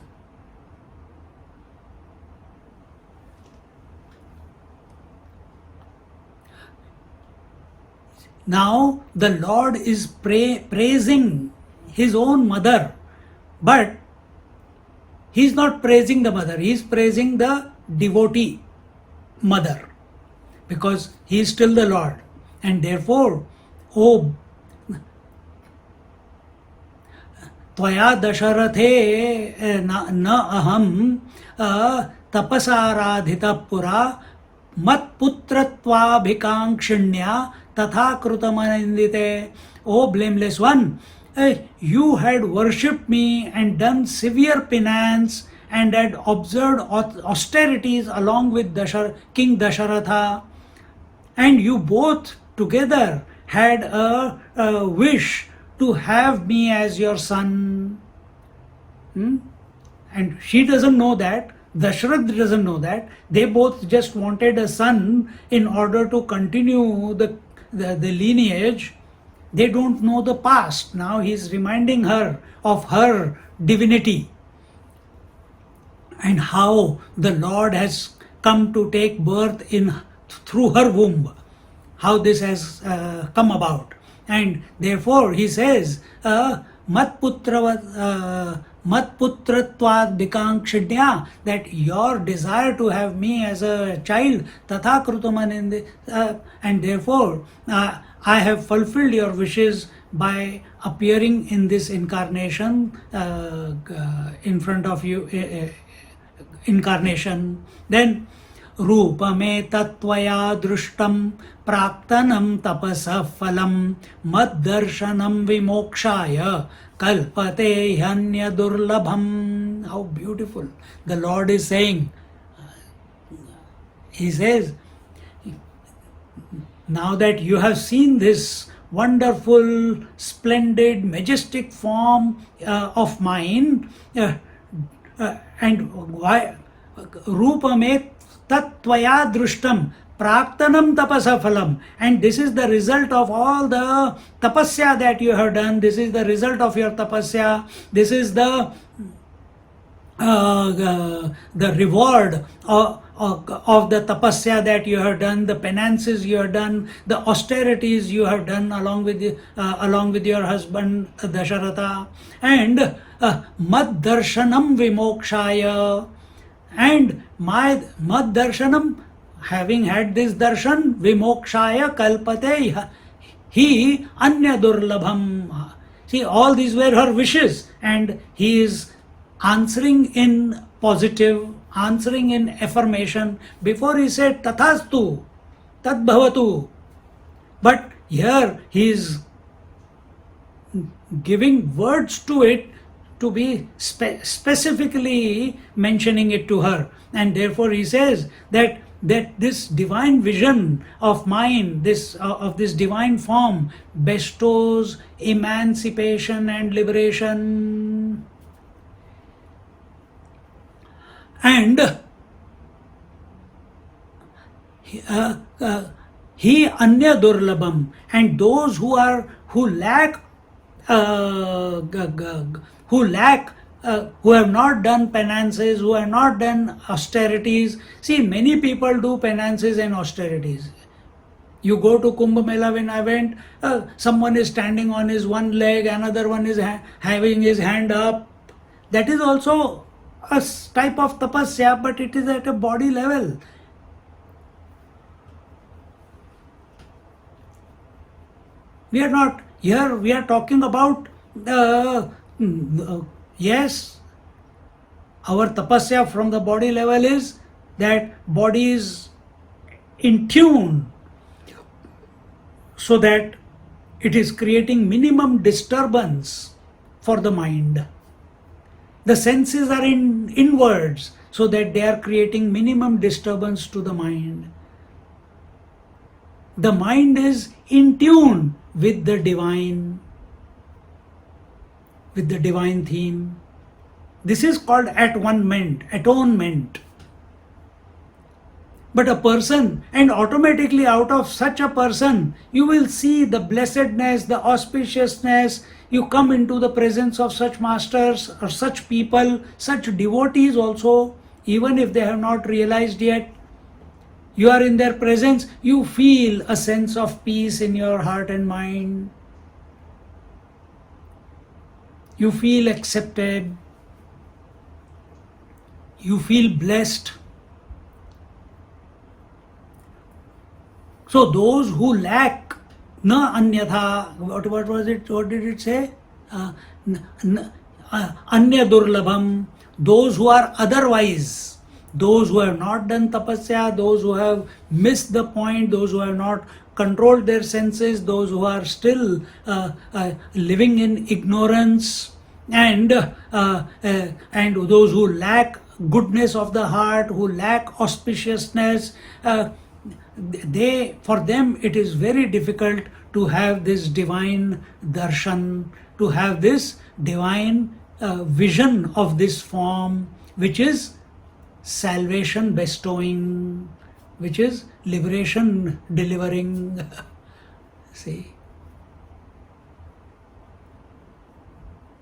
now the Lord is praising his own mother, but he is not praising the mother, he is praising the devotee mother, because he is still the Lord. And therefore, oh, Tvaya dasharathe na aham tapasaradhita pura mat putratvaभिकाङ्क्षिण्या tatha krutamanindite. O blameless one, you had worshipped me and done severe penance and had observed austerities along with King Dasharatha, and you both together had a wish to have me as your son. And she doesn't know that, Dasharath doesn't know that. They both just wanted a son in order to continue the lineage. They don't know the past. Now he is reminding her of her divinity and how the Lord has come to take birth through her womb, how this has come about. And therefore he says, matputratvad bikankshidya, that your desire to have me as a child, tatha krutumanindi, and therefore I have fulfilled your wishes by appearing in this incarnation in front of you, incarnation. Then रूपमे तत्वया दृष्टं प्राक्तनं तपसः फलं मद्दर्शनं विमोक्षाय कल्पते ह्यन्यदुर्लभम्. How beautiful the Lord is saying. He says, now that you have seen this wonderful, splendid, majestic form of mine, and why Rupame Tattvaya Drushtam Praktanam Tapasa Phalam, and this is the result of all the tapasya that you have done. This is the result of your tapasya. This is the reward of the tapasya that you have done, the penances you have done, the austerities you have done along with your husband Dasharatha, and mad darshanam vimokshaya, and my mad darshanam, having had this darshan, vimokshaya kalpate he anya durlabham. See, all these were her wishes, and he is answering in positive, answering in affirmation. Before he said tathastu, tat bhavatu, but here he is giving words to it, to be specifically mentioning it to her, and therefore he says that this divine vision of mine, of this divine form, bestows emancipation and liberation. And he anya durlabham, and those who lack, who have not done penances, who have not done austerities. See, many people do penances and austerities. You go to Kumbh Mela. When I went, someone is standing on his one leg, another one is having his hand up. That is also a type of tapasya, but it is at a body level. We are not here, we are talking about yes, our tapasya from the body level is that body is in tune, so that it is creating minimum disturbance for the mind. The senses are inwards, so that they are creating minimum disturbance to the mind. The mind is in tune with the divine theme. This is called atonement. But a person, and automatically out of such a person, you will see the blessedness, the auspiciousness. You come into the presence of such masters or such people, such devotees also, even if they have not realized yet. You are in their presence, you feel a sense of peace in your heart and mind. You feel accepted. You feel blessed. So those who lack, na anyatha, what was it? What did it say? Anya durlabham. Those who are otherwise, those who have not done tapasya, those who have missed the point, those who have not controlled their senses, those who are still living in ignorance, and those who lack goodness of the heart, who lack auspiciousness, for them it is very difficult to have this divine darshan, to have this divine vision of this form, which is salvation bestowing, which is liberation delivering. See.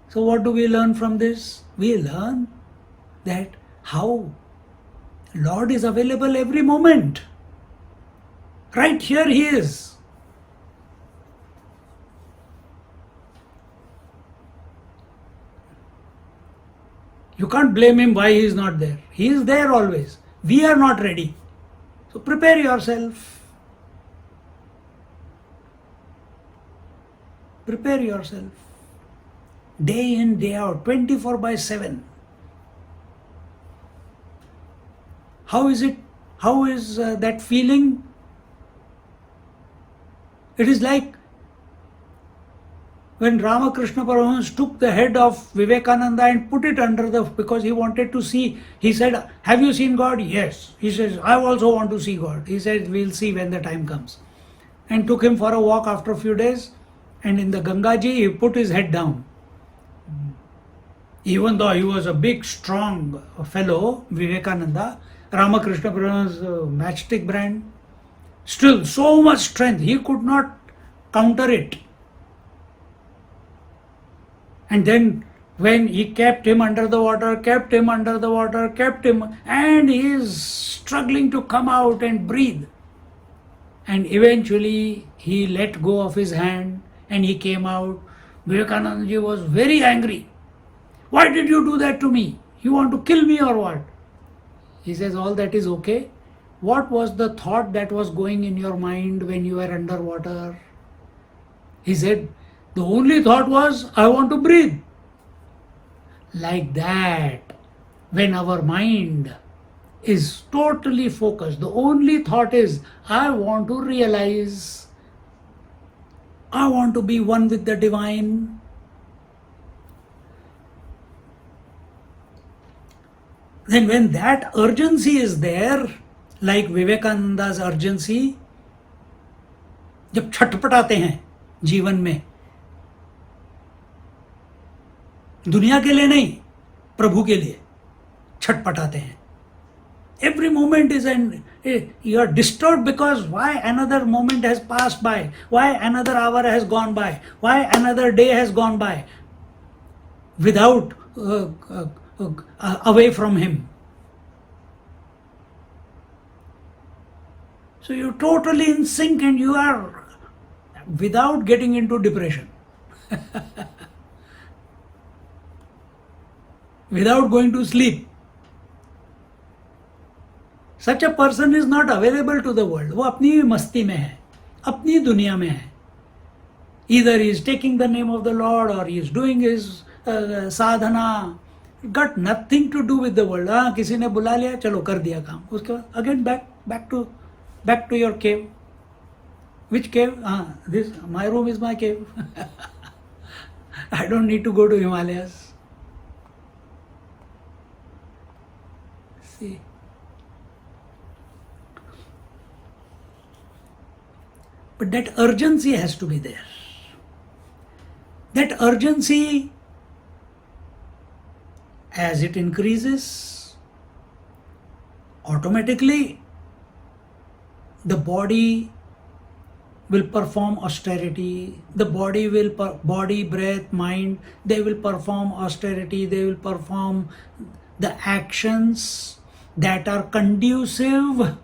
So what do we learn from this? We learn that how Lord is available every moment. Right here He is. You can't blame him why he is not there. He is there always. We are not ready. So prepare yourself. Prepare yourself. Day in, day out, 24/7. How is it? How is that feeling? It is like when Ramakrishna Paramahansa took the head of Vivekananda and put it under because he wanted to see. He said, "Have you seen God?" Yes. He says, "I also want to see God." He said, "We'll see when the time comes." And took him for a walk after a few days, and in the Gangaji he put his head down. Even though he was a big, strong fellow, Vivekananda, Ramakrishna Paramahansa's matchstick brand, still so much strength, he could not counter it. And then when he kept him under the water, and he is struggling to come out and breathe. And eventually he let go of his hand and he came out. Vivekananda ji was very angry. "Why did you do that to me? You want to kill me or what?" He says, "All that is okay. What was the thought that was going in your mind when you were underwater?" He said, "The only thought was, I want to breathe." Like that, when our mind is totally focused, the only thought is, I want to realize, I want to be one with the divine. Then when that urgency is there, like Vivekananda's urgency, जब छटपटाते हैं जीवन में, दुनिया के लिए नहीं, प्रभु के लिए छटपटाते हैं. Every moment is you are disturbed because why another moment has passed by, why another hour has gone by, why another day has gone by without away from him. So you're totally in sync and you are without getting into depression. Without going to sleep. Such a person is not available to the world. वो अपनी मस्ती में है, अपनी दुनिया में है. Either he is taking the name of the Lord or he is doing his sadhana. Got nothing to do with the world. हाँ, किसी ने बुला लिया, चलो कर दिया काम. उसके बाद again back to your cave. Which cave? This my room is my cave. I don't need to go to Himalayas. See. But that urgency has to be there. That urgency, as it increases, automatically the body will perform austerity. The body will, body, breath, mind, they will perform austerity. They will perform the actions that are conducive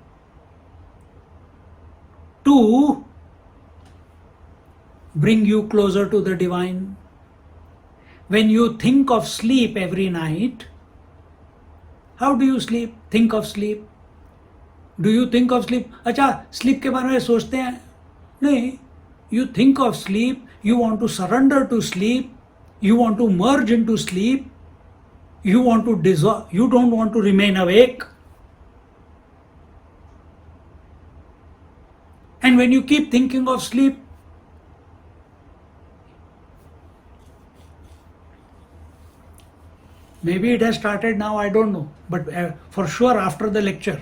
to bring you closer to the divine. When you think of sleep every night, how do you sleep? Think of sleep. Do you think of sleep? अच्छा, sleep के बारे में सोचते हैं? नहीं. You think of sleep, you want to surrender to sleep, you want to merge into sleep, you want to dissolve, you don't want to remain awake. And when you keep thinking of sleep, maybe it has started now, I don't know, but for sure after the lecture,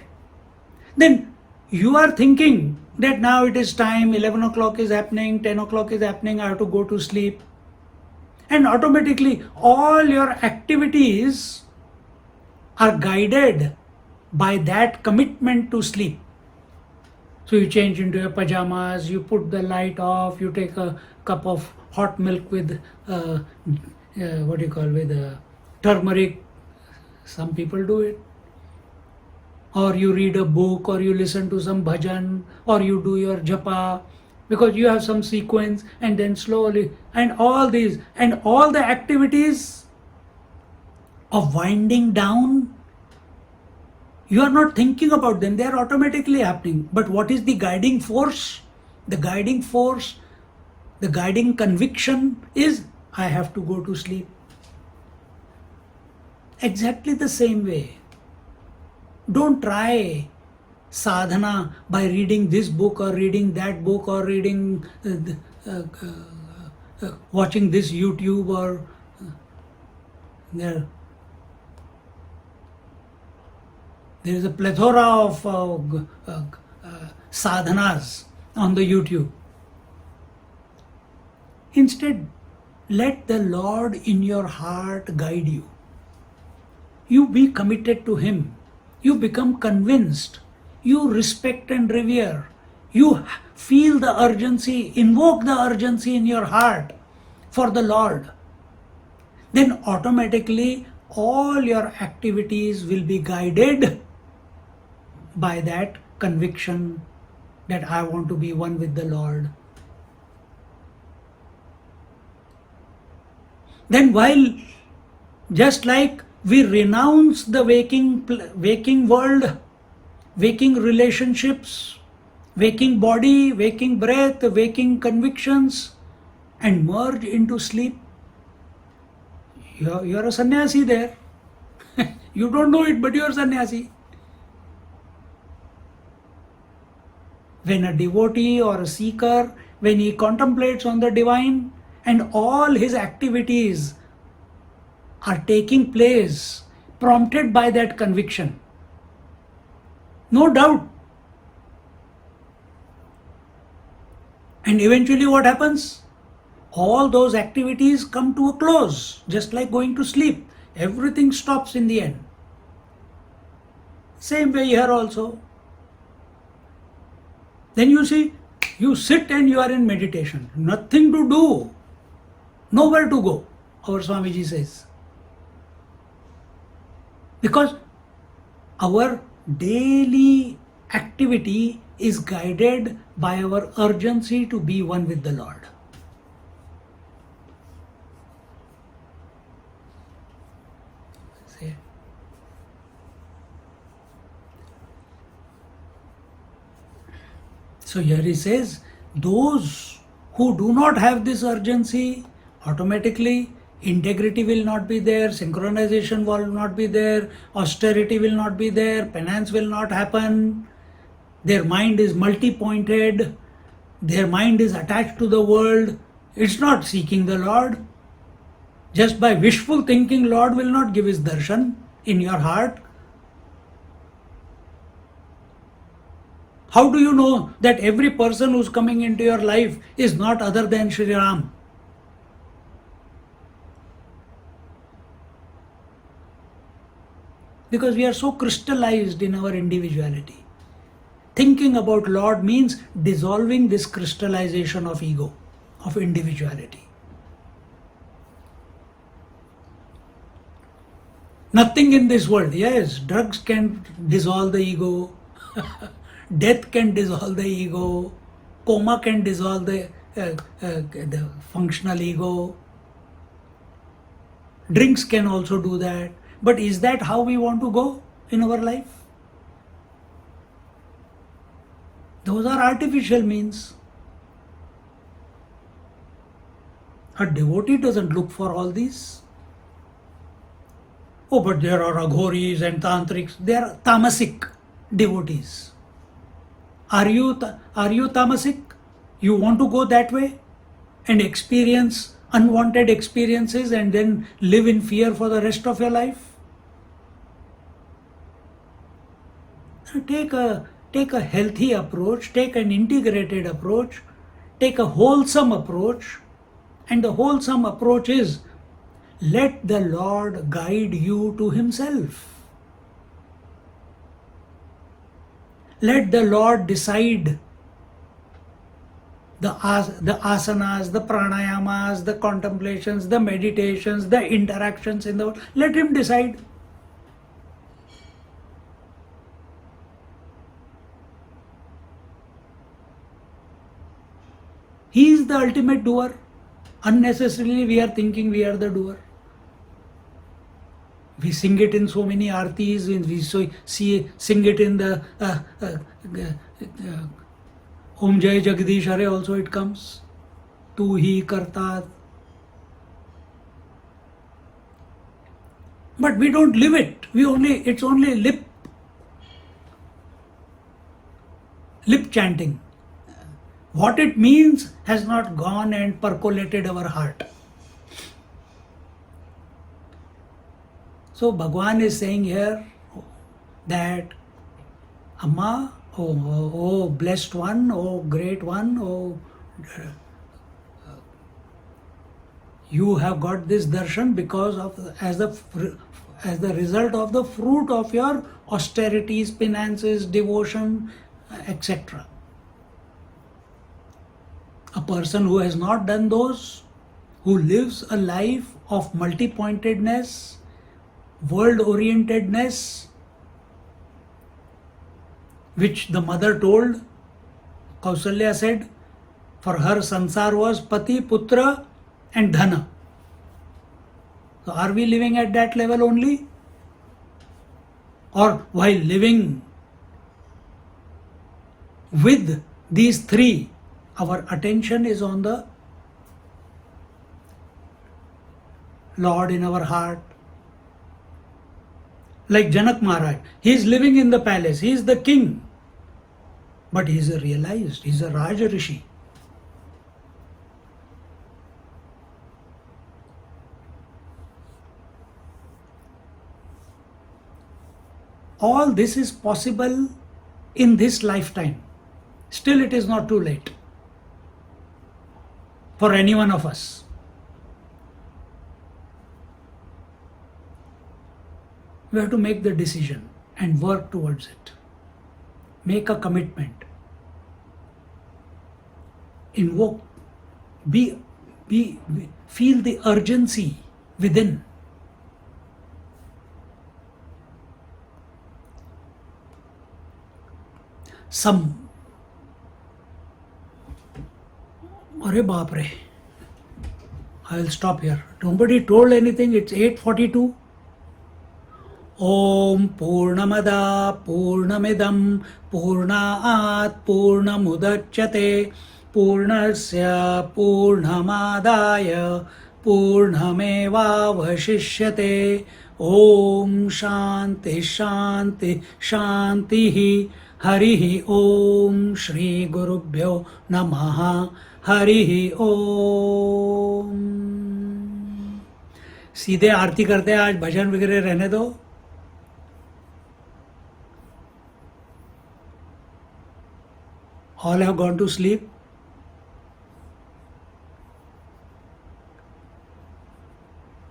then you are thinking that now it is time, 11 o'clock is happening, 10 o'clock is happening, I have to go to sleep. And automatically all your activities are guided by that commitment to sleep. So you change into your pajamas, you put the light off, you take a cup of hot milk with turmeric. Some people do it. Or you read a book, or you listen to some bhajan, or you do your japa, because you have some sequence, and then slowly, and all these, and all the activities of winding down, you are not thinking about them, they are automatically happening. But what is the guiding force? The guiding force, the guiding conviction is, I have to go to sleep. Exactly the same way. Don't try sadhana by reading this book or reading that book or reading, watching this YouTube or there is a plethora of sadhanas on the YouTube. Instead, let the Lord in your heart guide you. You be committed to Him. You become convinced. You respect and revere. You feel the urgency, invoke the urgency in your heart for the Lord. Then automatically all your activities will be guided by that conviction that I want to be one with the Lord. Then while, just like we renounce the waking world, waking relationships, waking body, waking breath, waking convictions, and merge into sleep, you're a sannyasi there. You don't know it, but you're a sannyasi. When a devotee or a seeker, when he contemplates on the divine and all his activities are taking place prompted by that conviction, no doubt. And eventually what happens? All those activities come to a close, just like going to sleep. Everything stops in the end. Same way here also. Then you see, you sit and you are in meditation. Nothing to do. Nowhere to go, our Swamiji says. Because our daily activity is guided by our urgency to be one with the Lord. See? So here he says, those who do not have this urgency, automatically integrity will not be there, synchronization will not be there, austerity will not be there, penance will not happen. Their mind is multi-pointed, their mind is attached to the world. It's not seeking the Lord. Just by wishful thinking, Lord will not give His darshan in your heart. How do you know that every person who's coming into your life is not other than Shri Ram? Because we are so crystallized in our individuality. Thinking about Lord means dissolving this crystallization of ego, of individuality. Nothing in this world. Yes, drugs can dissolve the ego. Death can dissolve the ego. Coma can dissolve the functional ego. Drinks can also do that. But is that how we want to go in our life? Those are artificial means. A devotee doesn't look for all these. Oh, but there are aghoris and tantrics. They are tamasic devotees. Are you tamasic? You want to go that way and experience unwanted experiences and then live in fear for the rest of your life? Take a healthy approach, take an integrated approach, take a wholesome approach, and the wholesome approach is let the Lord guide you to Himself. Let the Lord decide the asanas, the pranayamas, the contemplations, the meditations, the interactions in the world. Let Him decide. He is the ultimate doer. Unnecessarily we are thinking we are the doer. We sing it in so many artis, sing it in the Om Jai Jagdish Hare also it comes. Tu hi karta. But we don't live it. It's only lip chanting. What it means has not gone and percolated our heart. So Bhagwan is saying here that Amma, oh blessed one, oh great one, you have got this darshan because of as the result of the fruit of your austerities, penances, devotion, etc. A person who has not done those, who lives a life of multi-pointedness, world-orientedness, which the mother told, Kausalya said, for her sansar was pati, putra and dhana. So are we living at that level only? Or while living with these three, our attention is on the Lord in our heart. Like Janak Maharaj, he is living in the palace, he is the king, but he is realized, he is a Raja Rishi. All this is possible in this lifetime. Still, it is not too late for any one of us. We have to make the decision and work towards it. Make a commitment. Invoke, feel the urgency within. Arey baap re. I will stop here. Nobody told anything. It's 8:42. Om Purnamada Purnamidam Purnaat Purnamudachyate Purnasya Purnamadaya Purnamevavashishyate. Om Shanti Shanti Shantihi. Harihi Om Shri Gurubhyo Namaha. Harihi Om. सीधे आरती करते हैं, आज भजन वगैरह रहने दो. All have gone to sleep.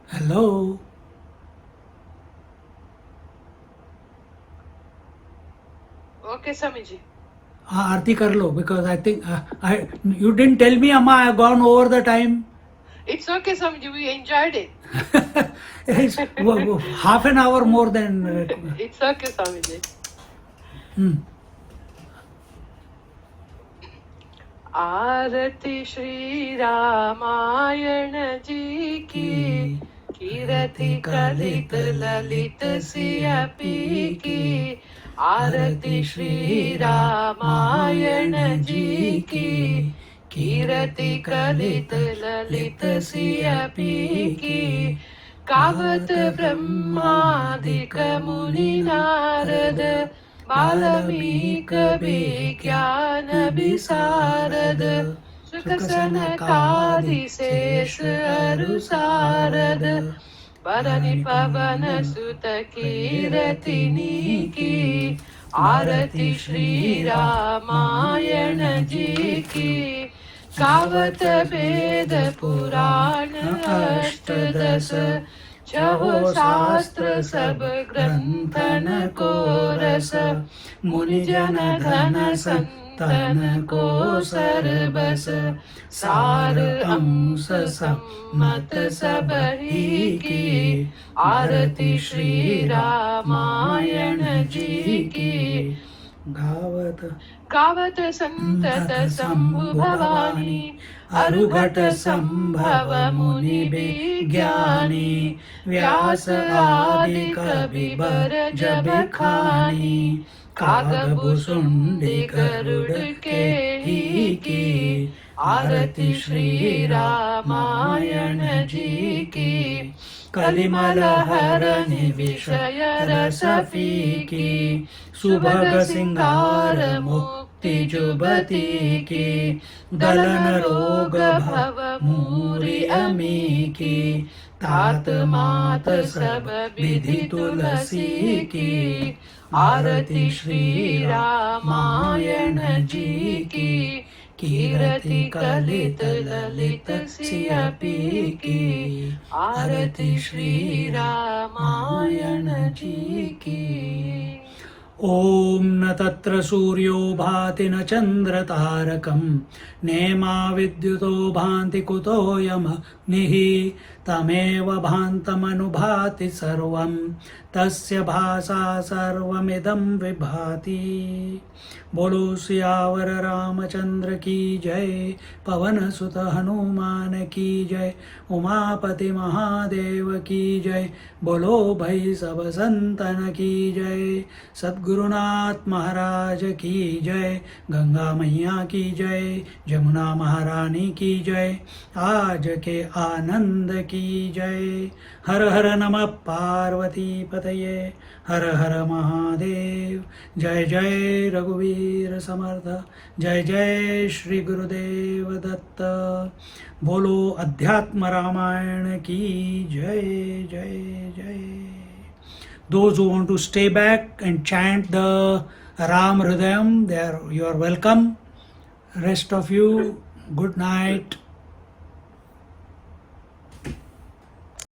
Hello. Okay, Swamiji. आरती कर लो, because I think you didn't tell me, Amma, I have gone over the time. It's okay, Swamiji. We enjoyed it. It's half an hour more than. It's okay, Swamiji. आरती श्री रामायण जी की, कीरति कलित ललित सियपी की. आरती श्री रामायण जी की, कीरति कलित ललित सियपी की. गावत ब्रह्मादिक मुनि नारद, बाल्मीक विज्ञान विशारद. सुख सनकादि शेष अरु सारद, बरनि पवन सुत कीरतिनी की. आरती श्री रामायण जी की, गावत वेद पुराण अष्टदश. छहो शास्त्र सब ग्रंथन को रस, मुनि जन धन संतन को सरबस. सार अंश सम्मत सब ही की. आरती श्री रामायण जी की, गावत गावत संतत शंभु भवानी अरुघट अरुघट संभव संभव मुनि मुनि विज्ञानी विज्ञानी व्यास आदि कवि बर जब खानी काग भुसुंडी गरुड़ के ही की आरती श्री रामायण जी की कलिमल हरनि विषय रस फीकी सुभग सिंगार मुक्ति जुबती की दलन रोग भव मूरी अमी की तात मात सब विधि तुलसी की आरती श्री रामायण जी की कीरति कलित ललित सियपी की आरती श्री रामायण जी की। ॐ न तत्र सूर्यो भाति न चन्द्रतारकं नेमा विद्युतो भान्ति कुतोऽयमग्निः तमेव भान्तमनुभाति सर्वं तस्य भासा सर्वमिदं विभाति। बोलो सियावर रामचंद्र की जय, पवन सुत हनुमान की जय, उमापति महादेव की जय। बोलो भाई सब संतन की जय, सद्गुरुनाथ महाराज की जय, गंगा मैया की जय, जमुना महारानी की जय, आज के आनंद की जय। हर हर नमः पार्वती पतये, हर हर महादेव। जय जय रघुवीर समर्थ, जय जय श्री गुरुदेव दत्त। बोलो अध्यात्म रामायण की जय जय जय। Those who want to stay back and chant the Ram Hridayam, you are welcome. Rest of you, good night.